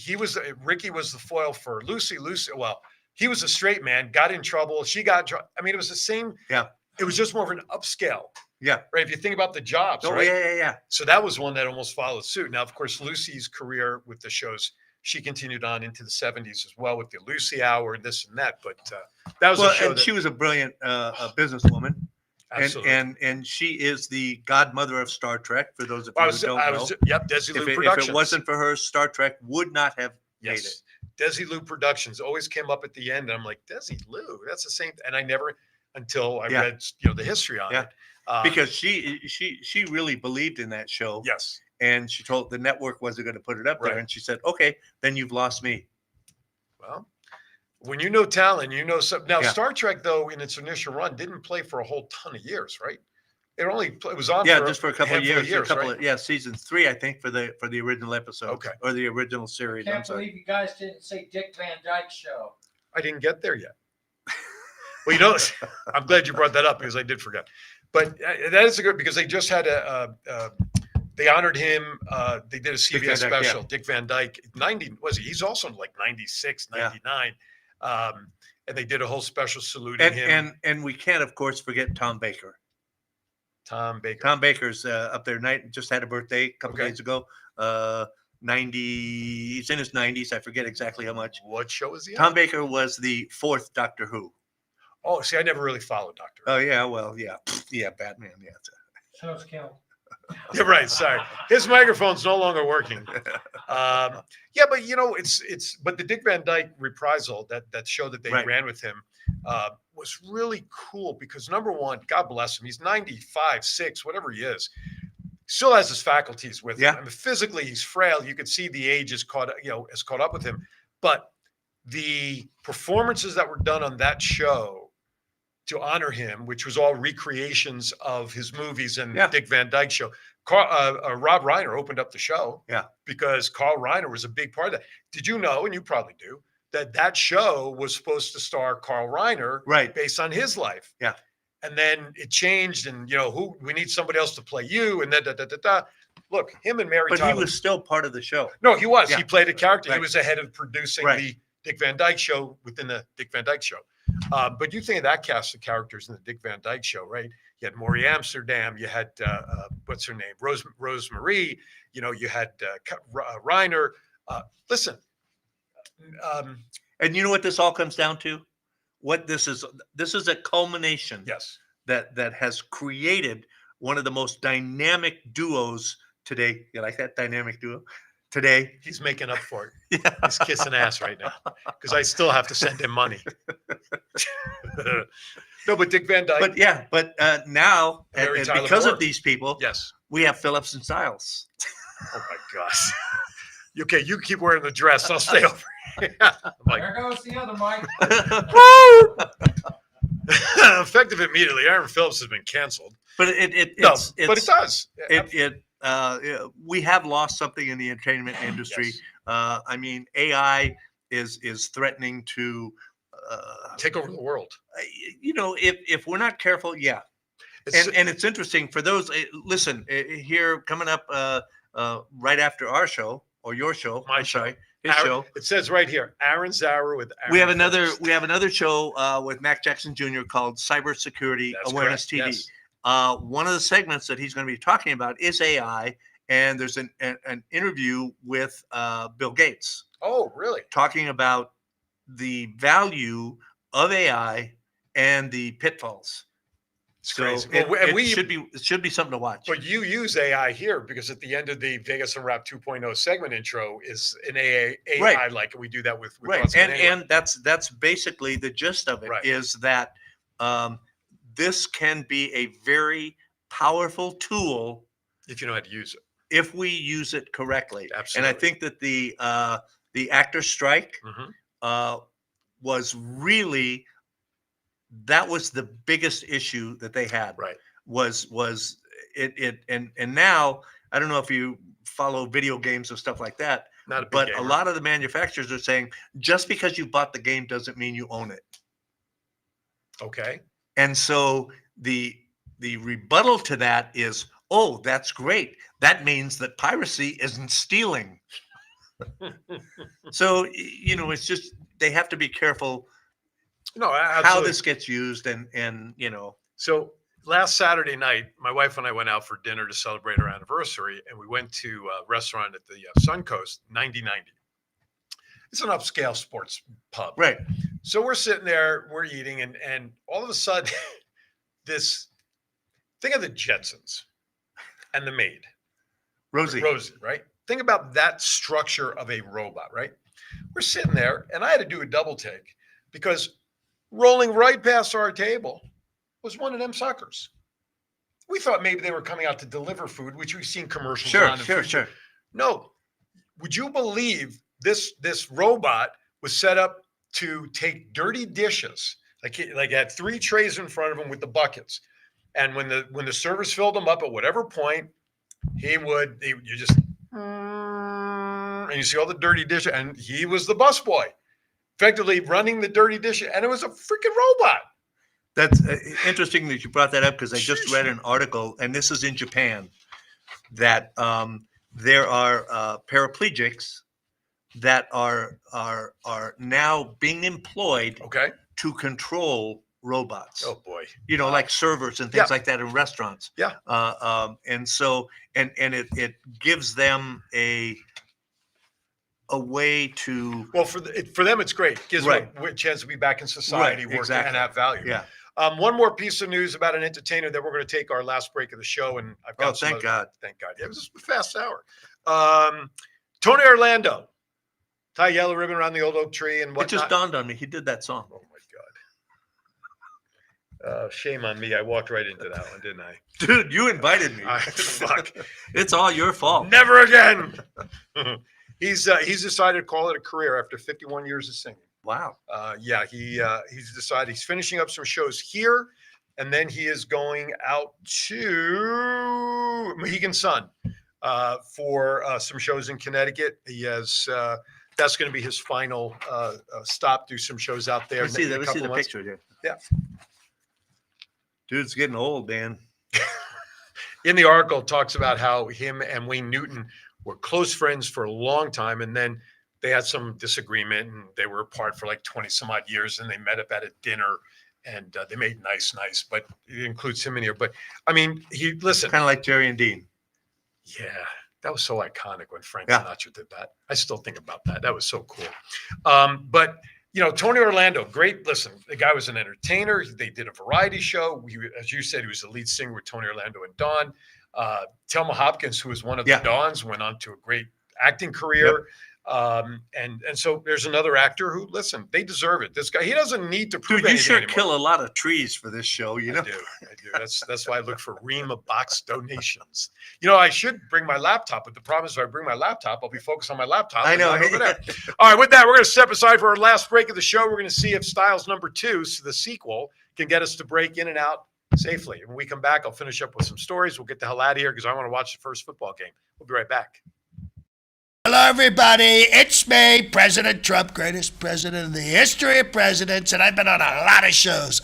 Ricky was the foil for Lucy. Well, he was a straight man, got in trouble. She got in trouble. I mean, it was the same. Yeah. It was just more of an upscale. Yeah. Right. If you think about the jobs, right? Yeah. So that was one that almost followed suit. Now, of course, Lucy's career with the shows, she continued on into the 70s as well with the Lucy Hour and this and that. But that was a show. And she was a brilliant businesswoman. And she is the godmother of Star Trek. For those of you who don't know, yep, Desilu if Productions. it wasn't for her, Star Trek would not have made it. Desilu Productions always came up at the end, and I'm like, Desilu, that's the same. And I never, until I read the history on it, because she really believed in that show. Yes, and she told the network wasn't going to put it up there, and she said, "Okay, then you've lost me." Well, when you know talent, you know something. Now, Star Trek, though, in its initial run, didn't play for a whole ton of years, right? It was on just for a couple of years, right? season 3, I think, for the original episode, or the original series. I can't believe you guys didn't say Dick Van Dyke Show. I didn't get there yet. Well, I'm glad you brought that up because I did forget. But that is good because they just had they honored him. They did a CBS special. Dick Van Dyke, 90 was he? He's also like 96, 99. And they did a whole special saluting him. And we can't, of course, forget Tom Baker. Tom Baker's up there. Just had a birthday a couple days ago. 90. He's in his 90s. I forget exactly how much. What show is he on? Tom Baker was the 4th Doctor Who. Oh, see, I never really followed Doctor Who. Oh yeah, well, yeah, Batman. Yeah, Show's killed. You're right. Sorry, his microphone's no longer working. But but the Dick Van Dyke reprisal, that show that they ran with him, was really cool because number one, God bless him, he's 95, 6, whatever he is, still has his faculties with him. I mean, physically he's frail. You could see the age has caught up with him, but the performances that were done on that show to honor him, which was all recreations of his movies and Dick Van Dyke Show. Rob Reiner opened up the show because Carl Reiner was a big part of that. Did you know, and you probably do, that show was supposed to star Carl Reiner based on his life? Yeah. And then it changed and, we need somebody else to play you and Look, him and Mary Tyler. But he was still part of the show. No, he was. Yeah. He played a character. He was the head of producing the Dick Van Dyke Show within the Dick Van Dyke Show. But you think of that cast of characters in the Dick Van Dyke Show, right? You had Maury Amsterdam. You had, what's her name? Rosemarie. You had Reiner. Listen. And you know what this all comes down to? What this is a culmination. Yes. That has created one of the most dynamic duos today. You like that dynamic duo? Today. He's making up for it. Yeah. He's kissing ass right now because I still have to send him money. No, but Dick Van Dyke. But now, and because of these people, we have Phillips and Styles. Oh my gosh. Okay, you keep wearing the dress. I'll stay over here. There goes the other mic. Effective immediately. Aaron Phillips has been canceled. But it does. We have lost something in the entertainment industry. I mean, AI is threatening to take over the world. If we're not careful, and it's interesting for those. Listen, here coming up right after our show or your show. His show. It says right here, Aaron Zauer with Aaron. We have another show with Mac Jackson Jr. called Cybersecurity Awareness TV. Yes. One of the segments that he's going to be talking about is AI, and there's an interview with Bill Gates. Oh, really? Talking about the value of AI and the pitfalls. It's crazy. It should be something to watch. But you use AI here because at the end of the Vegas Unwrapped 2.0 segment intro is an AI like we do that with and that's basically the gist of it is that this can be a very powerful tool if you know how to use it. If we use it correctly. Absolutely. And I think that the actor strike was really, that was the biggest issue that they had. Right. Was it and now I don't know if you follow video games and stuff like that. Not a big but gamer. A lot of the manufacturers are saying just because you bought the game doesn't mean you own it. Okay. And so the rebuttal to that is, oh, that's great. That means that piracy isn't stealing. So, it's just, they have to be careful how this gets used and. So last Saturday night, my wife and I went out for dinner to celebrate our anniversary, and we went to a restaurant at the Suncoast, 9090. It's an upscale sports pub. Right. So we're sitting there, we're eating, and all of a sudden, this think of the Jetsons and the maid. Rosie. Rosie, right? Think about that structure of a robot, right? We're sitting there, and I had to do a double take because rolling right past our table was one of them suckers. We thought maybe they were coming out to deliver food, which we've seen commercials on. Sure. No. Would you believe this robot was set up to take dirty dishes? Like it had 3 trays in front of him with the buckets. And when the servers filled them up at whatever point, and you see all the dirty dishes, and he was the busboy, effectively running the dirty dishes, and it was a freaking robot. That's interesting that you brought that up because I just read an article, and this is in Japan, that there are paraplegics that are now being employed to control robots. Oh boy! Like servers and things like that in restaurants. Yeah. And so it gives them a way to. Well, for them, it's great. It gives them a chance to be back in society, working and have value. Yeah. One more piece of news about an entertainer that we're going to take our last break of the show, and I've got. Thank God. Thank God. Yeah, it was a fast hour. Tony Orlando, tie yellow ribbon around the old oak tree, and whatnot. It just dawned on me. He did that song. Oh my God. Shame on me. I walked right into that one, didn't I? Dude, you invited me. Fuck. It's all your fault. Never again. He's decided to call it a career after 51 years of singing. Wow. He's decided he's finishing up some shows here, and then he is going out to Mohegan Sun for some shows in Connecticut. He has that's going to be his final stop. Do some shows out there. Let me see the picture here. Yeah. Dude's getting old, man. In the article, it talks about how him and Wayne Newton were close friends for a long time, and then they had some disagreement, and they were apart for like 20 some odd years, and they met up at a dinner, and they made nice, but it includes him in here. But I mean, listen, kind of like Jerry and Dean. Yeah, that was so iconic when Frank Sinatra did that. I still think about that. That was so cool. But Tony Orlando, great. Listen, the guy was an entertainer. They did a variety show. As you said, he was the lead singer with Tony Orlando and Dawn. Thelma Hopkins, who was one of the Dawns, went on to a great acting career. And so there's another actor who, listen, they deserve it. This guy, he doesn't need to prove anything you sure anymore. Kill a lot of trees for this show, I do. That's why I look for Ream of box donations. I should bring my laptop, but the problem is if I bring my laptop, I'll be focused on my laptop. I know. Over there. All right, with that, we're going to step aside for our last break of the show. We're going to see if Styles #2, so the sequel, can get us to break in and out safely. When we come back, I'll finish up with some stories. We'll get the hell out of here because I want to watch the first football game. We'll be right back. Hello, everybody. It's me, President Trump, greatest president in the history of presidents, and I've been on a lot of shows.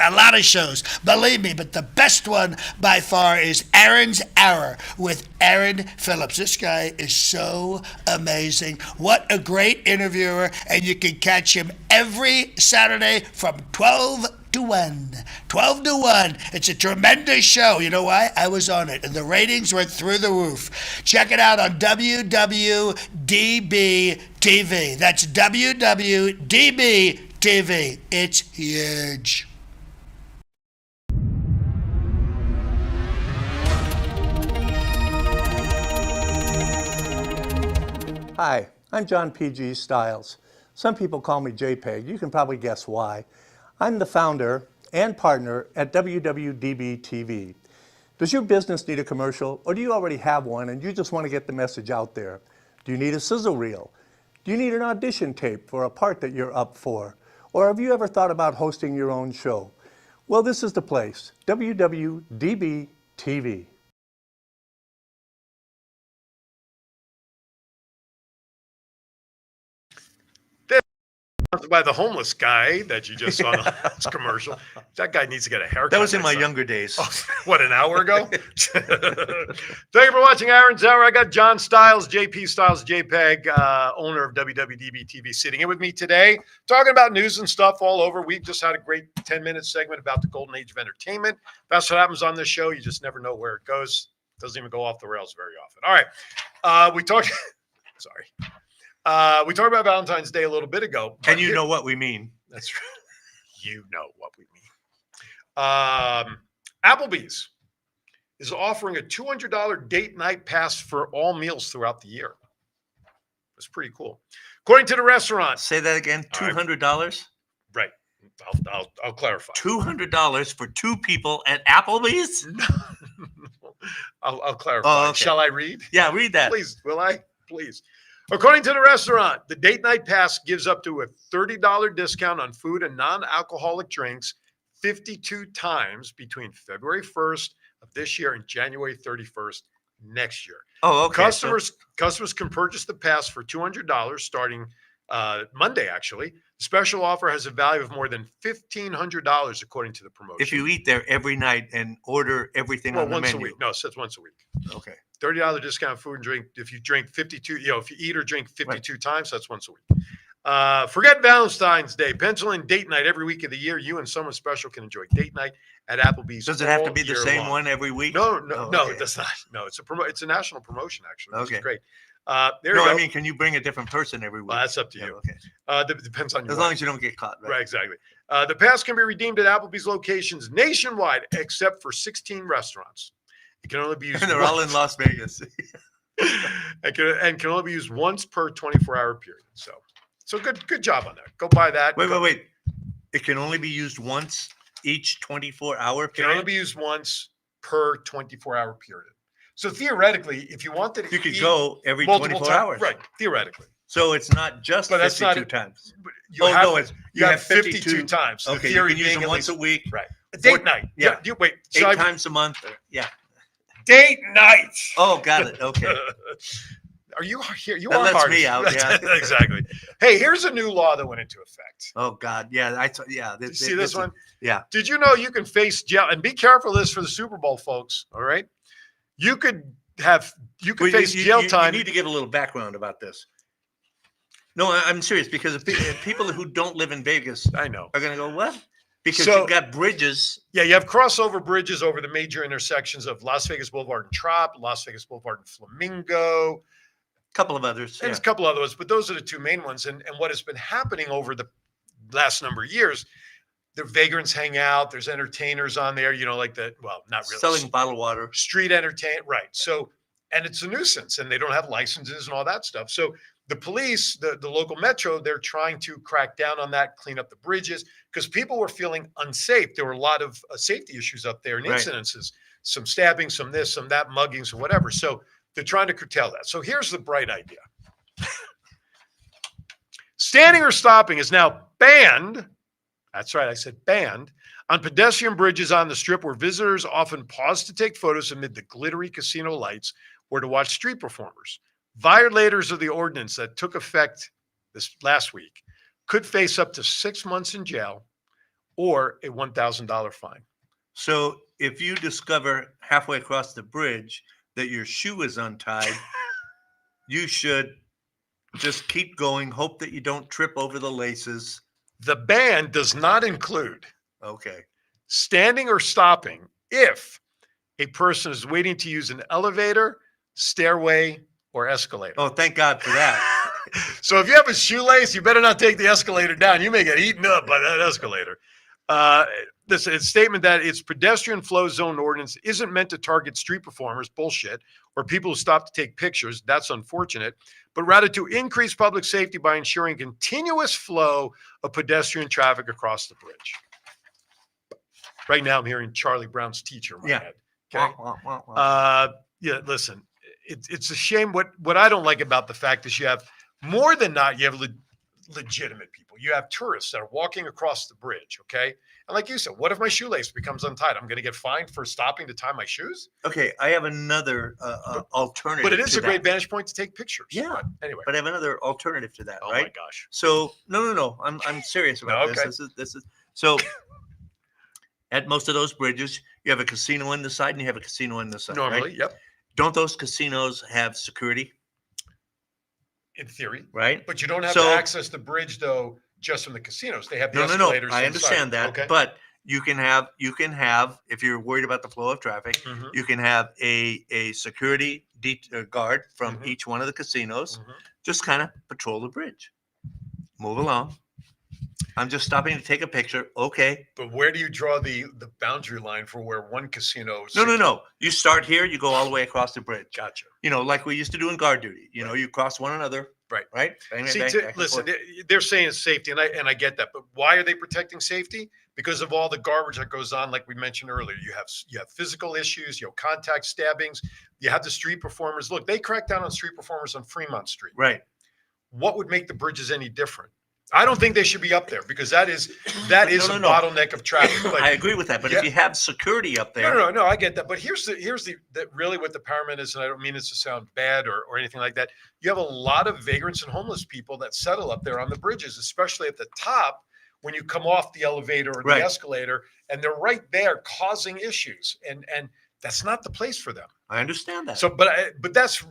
Believe me, but the best one by far is Aaron's Hour with Aaron Phillips. This guy is so amazing. What a great interviewer, and you can catch him every Saturday from 12 to 1. It's a tremendous show. You know why? I was on it, and the ratings went through the roof. Check it out on WWDBTV. That's WWDBTV. It's huge. Hi, I'm John P.G. Styles. Some people call me JPEG. You can probably guess why. I'm the founder and partner at WWDBTV. Does your business need a commercial, or do you already have one and you just want to get the message out there? Do you need a sizzle reel? Do you need an audition tape for a part that you're up for? Or have you ever thought about hosting your own show? Well, this is the place, WWDBTV. By the homeless guy that you just saw in the last commercial. That guy needs to get a haircut. That was in my younger days. What, an hour ago? Thank you for watching Aaron's Hour. I got John Styles, JP Styles, JPEG, owner of WWDB-TV, sitting in with me today, talking about news and stuff all over. We've just had a great 10-minute segment about the golden age of entertainment. That's what happens on this show. You just never know where it goes. It doesn't even go off the rails very often. All right. We talked about Valentine's Day a little bit ago. And you know what we mean. That's right. You know what we mean. Applebee's is offering a $200 date night pass for all meals throughout the year. That's pretty cool. According to the restaurant, Say that again. $200. right? I'll clarify. $200 for 2 people at Applebee's. I'll clarify. Oh, okay. Shall I read? Yeah, read that. Please, will I? Please. According to the restaurant, the date night pass gives up to a $30 discount on food and non-alcoholic drinks 52 times between February 1st of this year and January 31st next year. Oh, okay. Customers can purchase the pass for $200 starting Monday, actually. The special offer has a value of more than $1,500 according to the promotion. If you eat there every night and order everything on the once menu. a week. No, it says once a week. Okay. $30 discount food and drink. If you drink 52, if you eat or drink 52 times, that's once a week. Forget Valentine's Day. Pencil in date night every week of the year. You and someone special can enjoy date night at Applebee's. Does it have to all be the year same long. one every week? No, okay. it does not. No, it's a national promotion, actually, which Okay. is great. There you No, go. I mean, can you bring a different person every week? Well, that's up to Yeah, you. okay. Depends on you. As long as you don't get caught, Right, right? exactly. The pass can be redeemed at Applebee's locations nationwide, except for 16 restaurants. It can only be used. And they're all in Las Vegas. and can only be used once per 24-hour period. So good job on that. Go buy that. Wait. It can only be used once each 24-hour It can only period? be used once per 24-hour period. So theoretically, if you wanted to You could eat go every multiple 24 times, hours. right? Theoretically, So it's not just But that's 52 not- times. but You have 52 times. The Okay, you theory can use being them at once least- a week, right? A date night. yeah. You wait. 8 times a month. Yeah. Date night. Oh, got it. Okay. Are you here? You That are lets hard. me out, yeah. Exactly. Hey, here's a new law that went into effect. Oh God. Yeah. Did you see this one? Yeah. Did you know you can face jail? And be careful of this for the Super Bowl, folks. All right. You could face jail time. You need to give a little background about this. No, I'm serious because if people who don't live in Vegas I know. are going to go, what? Because So- you've got bridges. Yeah, you have crossover bridges over the major intersections of Las Vegas Boulevard and Trop, Las Vegas Boulevard and Flamingo, A couple of others. and Yeah. a couple others, but those are the two main ones. And what has been happening over the last number of years, the vagrants hang out. There's entertainers on there, not really. Selling bottled water. Street entertain, right. So, and it's a nuisance and they don't have licenses and all that stuff. So the police, the local metro, they're trying to crack down on that, clean up the bridges because people were feeling unsafe. There were a lot of safety issues up there and Right. incidences, some stabbing, some this, some that, muggings or whatever. So they're trying to curtail that. So here's the bright idea. Standing or stopping is now banned. That's right, I said banned on pedestrian bridges on the Strip where visitors often pause to take photos amid the glittery casino lights or to watch street performers. Violators of the ordinance that took effect this last week could face up to 6 months in jail or a $1,000 fine. So if you discover halfway across the bridge that your shoe is untied, you should just keep going, hope that you don't trip over the laces. The ban does not include Okay. standing or stopping if a person is waiting to use an elevator, stairway, or escalator. Oh, thank God for that. So if you have a shoelace, you better not take the escalator down. You may get eaten up by that escalator. This is a statement that its pedestrian flow zone ordinance isn't meant to target street performers, bullshit, or people who stop to take pictures. That's unfortunate, but rather to increase public safety by ensuring continuous flow of pedestrian traffic across the bridge. Right now, I'm hearing Charlie Brown's teacher in my Yeah. head. Okay. Wah, wah, wah, wah. Yeah, listen, it's a shame. What I don't like about the fact is you have more than not, you have legitimate people. You have tourists that are walking across the bridge, okay? And like you said, what if my shoelace becomes untied? I'm going to get fined for stopping to tie my shoes? Okay, I have another alternative. But it is to a great that. vantage point to take pictures. Yeah. But anyway. But I have another alternative to that, Oh right? my gosh. So no. I'm serious about Okay. this is so. At most of those bridges, you have a casino on the side and you have a casino on the side. Normally, right? yep. Don't those casinos have security? In theory. Right. But you don't have So- to access the bridge though just from the casinos. They have the No. escalators. I inside. understand that, Okay. but you can have if you're worried about the flow of traffic, Mhm. you can have a security guard from Mhm. each one of the casinos. Mhm. Just kind of patrol the bridge, move along, I'm just stopping to take a picture. Okay. But where do you draw the boundary line for where one casino? No. You start here, you go all the way across the bridge. Gotcha. Like we used to do in guard duty. You cross one another. Right. Right. Bang, See, bang, back and listen, forth. they're saying it's safety, and I get that. But why are they protecting safety? Because of all the garbage that goes on, like we mentioned earlier. You have physical issues, contact stabbings. You have the street performers. Look, they crack down on street performers on Fremont Street. Right. What would make the bridges any different? I don't think they should be up there because that is No. a bottleneck of traffic. But I agree with that. But if you have security up there, no, I get that. But here's the really what the paramount is, and I don't mean this to sound bad or anything like that. You have a lot of vagrants and homeless people that settle up there on the bridges, especially at the top when you come off the elevator or the escalator, and they're right there causing issues, and that's not the place for them. I understand that. So, but that's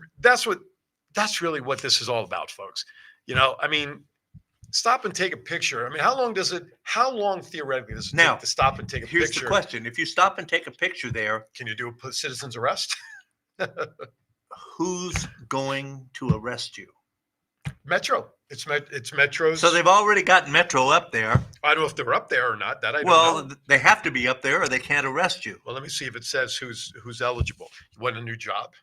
really what this is all about, folks. I mean, stop and take a picture. I mean, how long theoretically does it take to stop and take a here's picture? the question. If you stop and take a picture there, Can you do a citizen's arrest? who's going to arrest you? Metro. It's Metro's. So they've already got Metro up there. I don't know if they're up there or not. That I don't Well, know. they have to be up there or they can't arrest you. Well, let me see if it says who's eligible. You want a new job?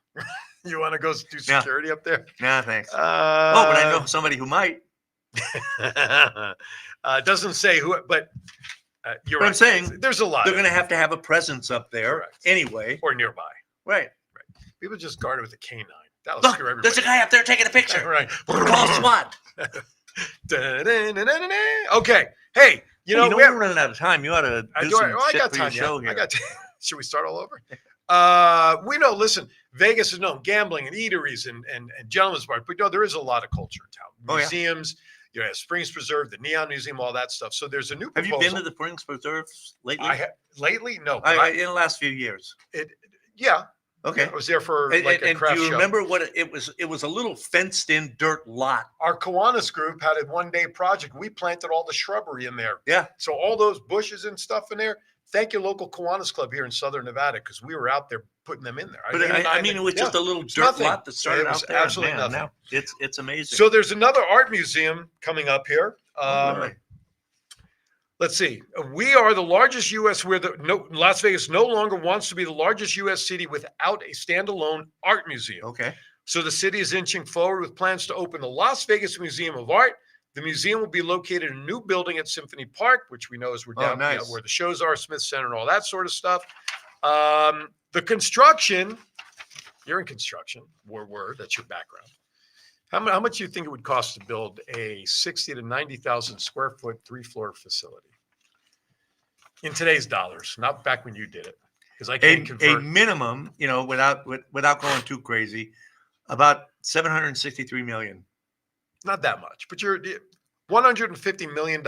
You want to go do security up there? Nah, thanks. But I know somebody who might. It doesn't say who, but you're But right. I'm saying there's a lot. They're going to have a presence up there Correct. anyway. or nearby. Right. People just guard it with a canine. That'll Look, screw everybody. there's a guy up there taking a picture. Right. Call SWAT. Okay. Hey, we're running out of time. You ought to do some I shit got for your time. show I here. got time. Should we start all over? We know. Listen, Vegas is known gambling and eateries and gentlemen's bars, but there is a lot of culture in town. Oh, yeah. Museums. Springs Preserve, the Neon Museum, all that stuff. So there's a new Have proposal. you been to the Springs Preserve lately? Lately? No. but in the last few years. Yeah. Okay. I was there for And, like a and craft do you show. remember what it was? It was a little fenced-in dirt lot. Our Kiwanis group had a one-day project. We planted all the shrubbery in there. Yeah. So all those bushes and stuff in there. Thank you, local Kiwanis Club here in Southern Nevada, because we were out there putting them in there. But I mean, it was just a little dirt nothing. lot that started It was out there. absolutely Man, nothing. now it's amazing. So there's another art museum coming up here. Really? Let's see. We are the largest U.S. Las Vegas no longer wants to be the largest U.S. city without a standalone art museum. Okay. So the city is inching forward with plans to open the Las Vegas Museum of Art. The museum will be located in a new building at Symphony Park, which we know is where the shows are, Smith Center, and all that sort of stuff. The construction, you're in construction, that's your background. How much do you think it would cost to build a 60 to 90,000 square foot 3-floor facility? In today's dollars, not back when you did it. Because I can't convert. A minimum, without going too crazy, about $763 million. Not that much, but you're $150 million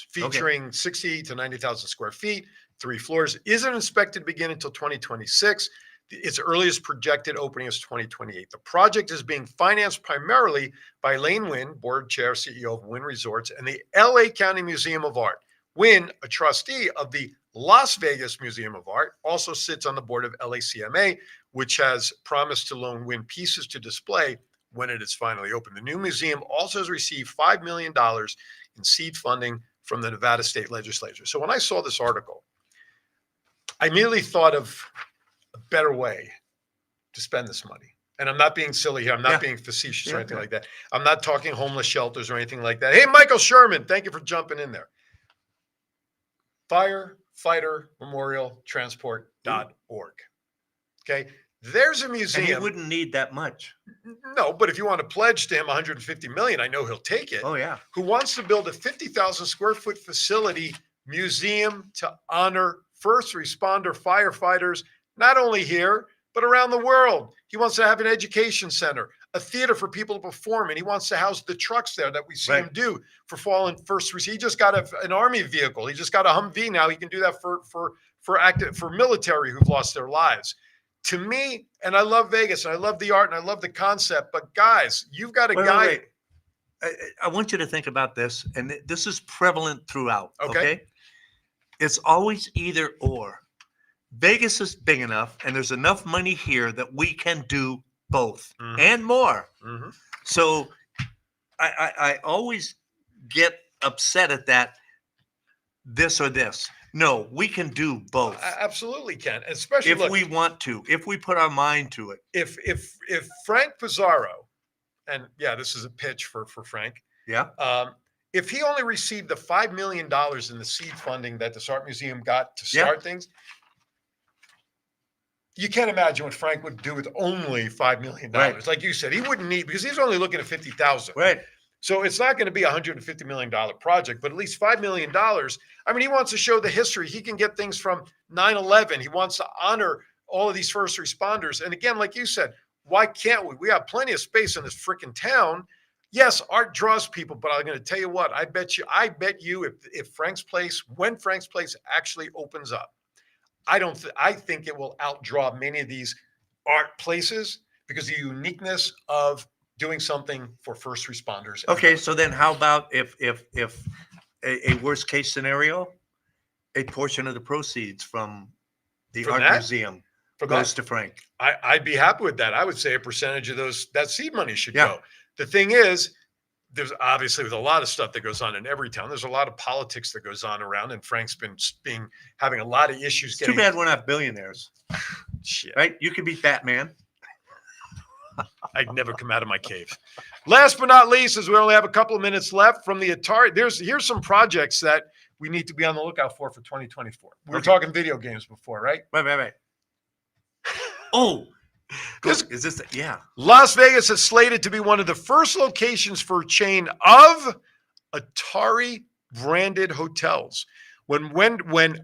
featuring 60 to 90,000 square feet, 3 floors. Isn't expected to begin until 2026. Its earliest projected opening is 2028. The project is being financed primarily by Lane Wynn, board chair, CEO of Wynn Resorts, and the LA County Museum of Art. Wynn, a trustee of the Las Vegas Museum of Art, also sits on the board of LACMA, which has promised to loan Wynn pieces to display when it is finally open. The new museum also has received $5 million in seed funding from the Nevada State Legislature. So when I saw this article, I immediately thought of a better way to spend this money. And I'm not being silly here. I'm not being facetious or anything like that. I'm not talking homeless shelters or anything like that. Hey, Michael Sherman, thank you for jumping in there. Firefighter Memorial Transport.org. Okay. There's a museum. And he wouldn't need that much. No, but if you want to pledge to him $150 million, I know he'll take it. Oh, yeah. Who wants to build a 50,000 square foot facility museum to honor first responder firefighters, not only here, but around the world. He wants to have an education center, a theater for people to perform, and he wants to house the trucks there that we see him do for fallen first responders. He just got an army vehicle. He just got a Humvee now. He can do that for military who've lost their lives. To me, and I love Vegas, and I love the art, and I love the concept, but guys, you've got a guy. Wait. I want you to think about this, and this is prevalent throughout. Okay. It's always either or. Vegas is big enough, and there's enough money here that we can do both and more. So I always get upset at that, this or this. No, we can do both. Absolutely can, especially if we want to, if we put our mind to it. If Frank Pizarro, and yeah, this is a pitch for Frank. Yeah. If he only received the $5 million in the seed funding that this art museum got to start things, you can't imagine what Frank would do with only $5 million. Right. Like you said, he wouldn't need, because he's only looking at 50,000. Right. So it's not going to be a $150 million project, but at least $5 million. I mean, he wants to show the history. He can get things from 9/11. He wants to honor all of these first responders. And again, like you said, why can't we? We have plenty of space in this freaking town. Yes, art draws people, but I'm going to tell you what, I bet you if Frank's Place, when Frank's Place actually opens up, I think it will outdraw many of these art places because of the uniqueness of doing something for first responders. Okay, so then how about if a worst case scenario, a portion of the proceeds from the art museum goes to Frank? I'd be happy with that. I would say a percentage of that seed money should go. The thing is, there's obviously with a lot of stuff that goes on in every town, there's a lot of politics that goes on around, and Frank's been having a lot of issues. Too bad we're not billionaires. Shit. Right? You could be Batman. I'd never come out of my cave. Last but not least, as we only have a couple of minutes left from the Atari, here's some projects that we need to be on the lookout for 2024. We were talking video games before, right? Right. Oh, is this? Yeah. Las Vegas is slated to be one of the first locations for a chain of Atari branded hotels. When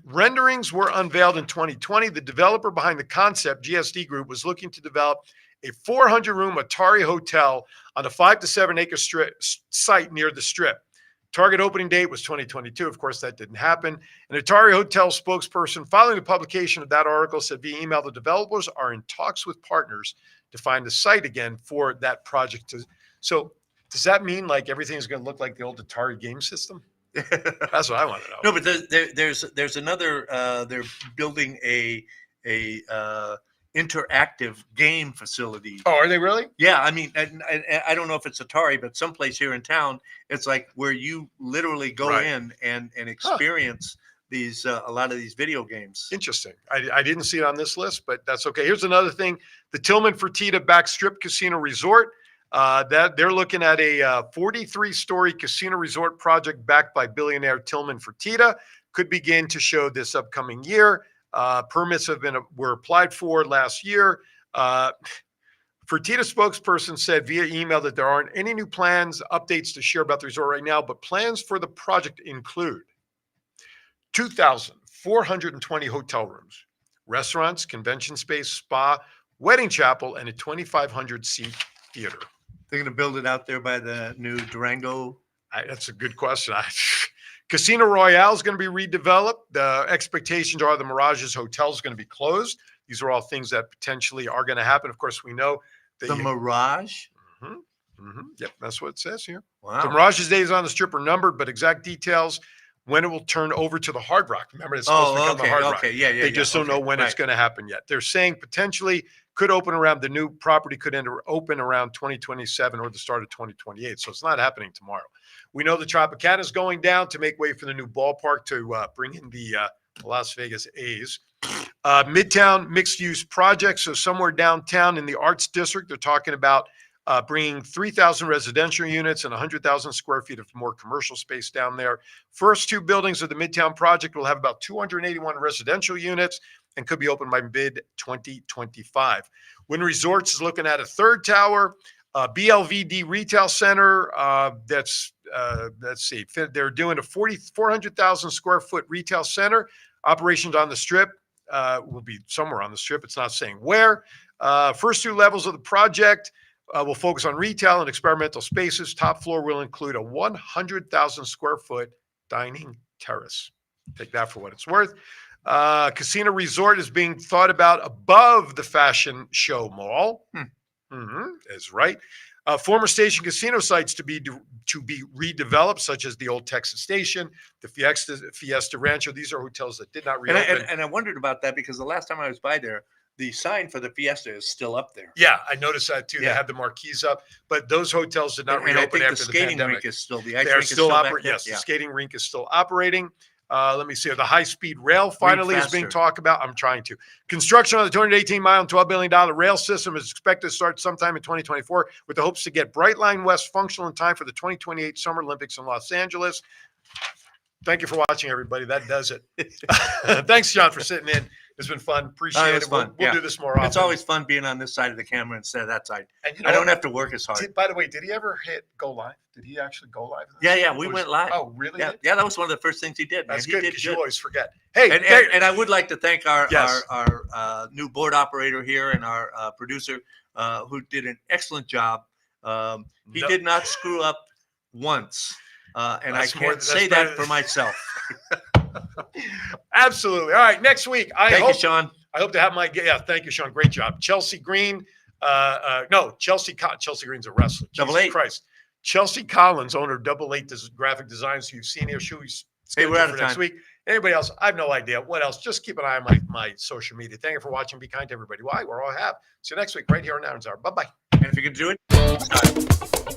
renderings were unveiled in 2020, the developer behind the concept, GSD Group, was looking to develop a 400-room Atari hotel on a 5 to 7 acre site near the Strip. Target opening date was 2022. Of course, that didn't happen. An Atari hotel spokesperson following the publication of that article said via email, the developers are in talks with partners to find the site again for that project. So does that mean like everything's going to look like the old Atari game system? That's what I want to know. No, but there's another. They're building a interactive game facility. Oh, are they really? Yeah, I mean, I don't know if it's Atari, but someplace here in town, it's like where you literally go in and experience these a lot of these video games. Interesting. I didn't see it on this list, but that's okay. Here's another thing: the Tillman Fertitta Back Strip Casino Resort. That they're looking at a 43-story casino resort project backed by billionaire Tillman Fertitta. Could begin to show this upcoming year. Permits were applied for last year. Fertitta spokesperson said via email that there aren't any new plans, updates to share about the resort right now, but plans for the project include 2,420 hotel rooms, restaurants, convention space, spa, wedding chapel, and a 2,500 seat theater. They're going to build it out there by the new Durango. That's a good question. Casino Royale is going to be redeveloped. The expectations are the Mirage's hotel is going to be closed. These are all things that potentially are going to happen. Of course, we know the Mirage. Yep, that's what it says here. Wow. The Mirage's days on the Strip are numbered, but exact details when it will turn over to the Hard Rock. Remember, it's supposed to become the Hard Rock. They just don't know when it's going to happen yet. They're saying potentially could open around the new property could open around 2027 or the start of 2028. So it's not happening tomorrow. We know the Tropicana is going down to make way for the new ballpark to bring in the Las Vegas A's. Midtown mixed-use project. So somewhere downtown in the Arts District, they're talking about bringing 3,000 residential units and 100,000 square feet of more commercial space down there. First two buildings of the Midtown project will have about 281 residential units and could be open by mid-2025. Wynn Resorts is looking at a third tower. BLVD Retail Center, let's see, they're doing a 400,000 square foot retail center. Operations on the Strip will be somewhere on the Strip. It's not saying where. First two levels of the project will focus on retail and experimental spaces. Top floor will include a 100,000 square foot dining terrace. Take that for what it's worth. Casino Resort is being thought about above the Fashion Show Mall. That's right. Former station casino sites to be redeveloped, such as the old Texas Station, the Fiesta Rancho. These are hotels that did not reopen. And I wondered about that because the last time I was by there, the sign for the Fiesta is still up there. Yeah, I noticed that too. They Yeah. had the marquees up, but those hotels did not And I reopen think after the the skating pandemic. rink is still, the ice They are rink is still back operating. there. Yes, the Yeah. skating rink is still operating. Let me see. The high-speed rail finally is being faster. talked about. I'm trying to. Construction on the 218-mile and $12 billion rail system is expected to start sometime in 2024 with the hopes to get Brightline West functional in time for the 2028 Summer Olympics in Los Angeles. Thank you for watching, everybody. That does it. Thanks, John, for sitting in. It's been fun. Appreciate it was it. fun. We'll Yeah. do this more often. It's always fun being on this side of the camera instead of that side. And you know I don't what? have to work as hard. By the way, did he ever hit go live? Did he actually go live? Yeah, we went live. Oh, really? Yeah, that was one of the first things he did, man. That's He good did because you always forget. Hey, And I would like to thank our Yes. our new board operator here and our producer who did an excellent job. He No- did not screw up once, and I That's more- can't that's say better that for than- myself. Absolutely. All right, next week. Thank you, Sean. I hope to have my thank you, Sean. Great job. Chelsea Green. Chelsea Green's a wrestler. Double Jesus Eight. Christ. Chelsea Collins, owner of Double Eight Graphic Designs, who you've seen here. She's Hey, we're out of next time. week. Anybody else? I have no idea. What else? Just keep an eye on my social media. Thank you for watching. Be kind to everybody. Why? We're all have. See you next week right here on Aaron's Hour. Bye-bye. And if you can do it, start.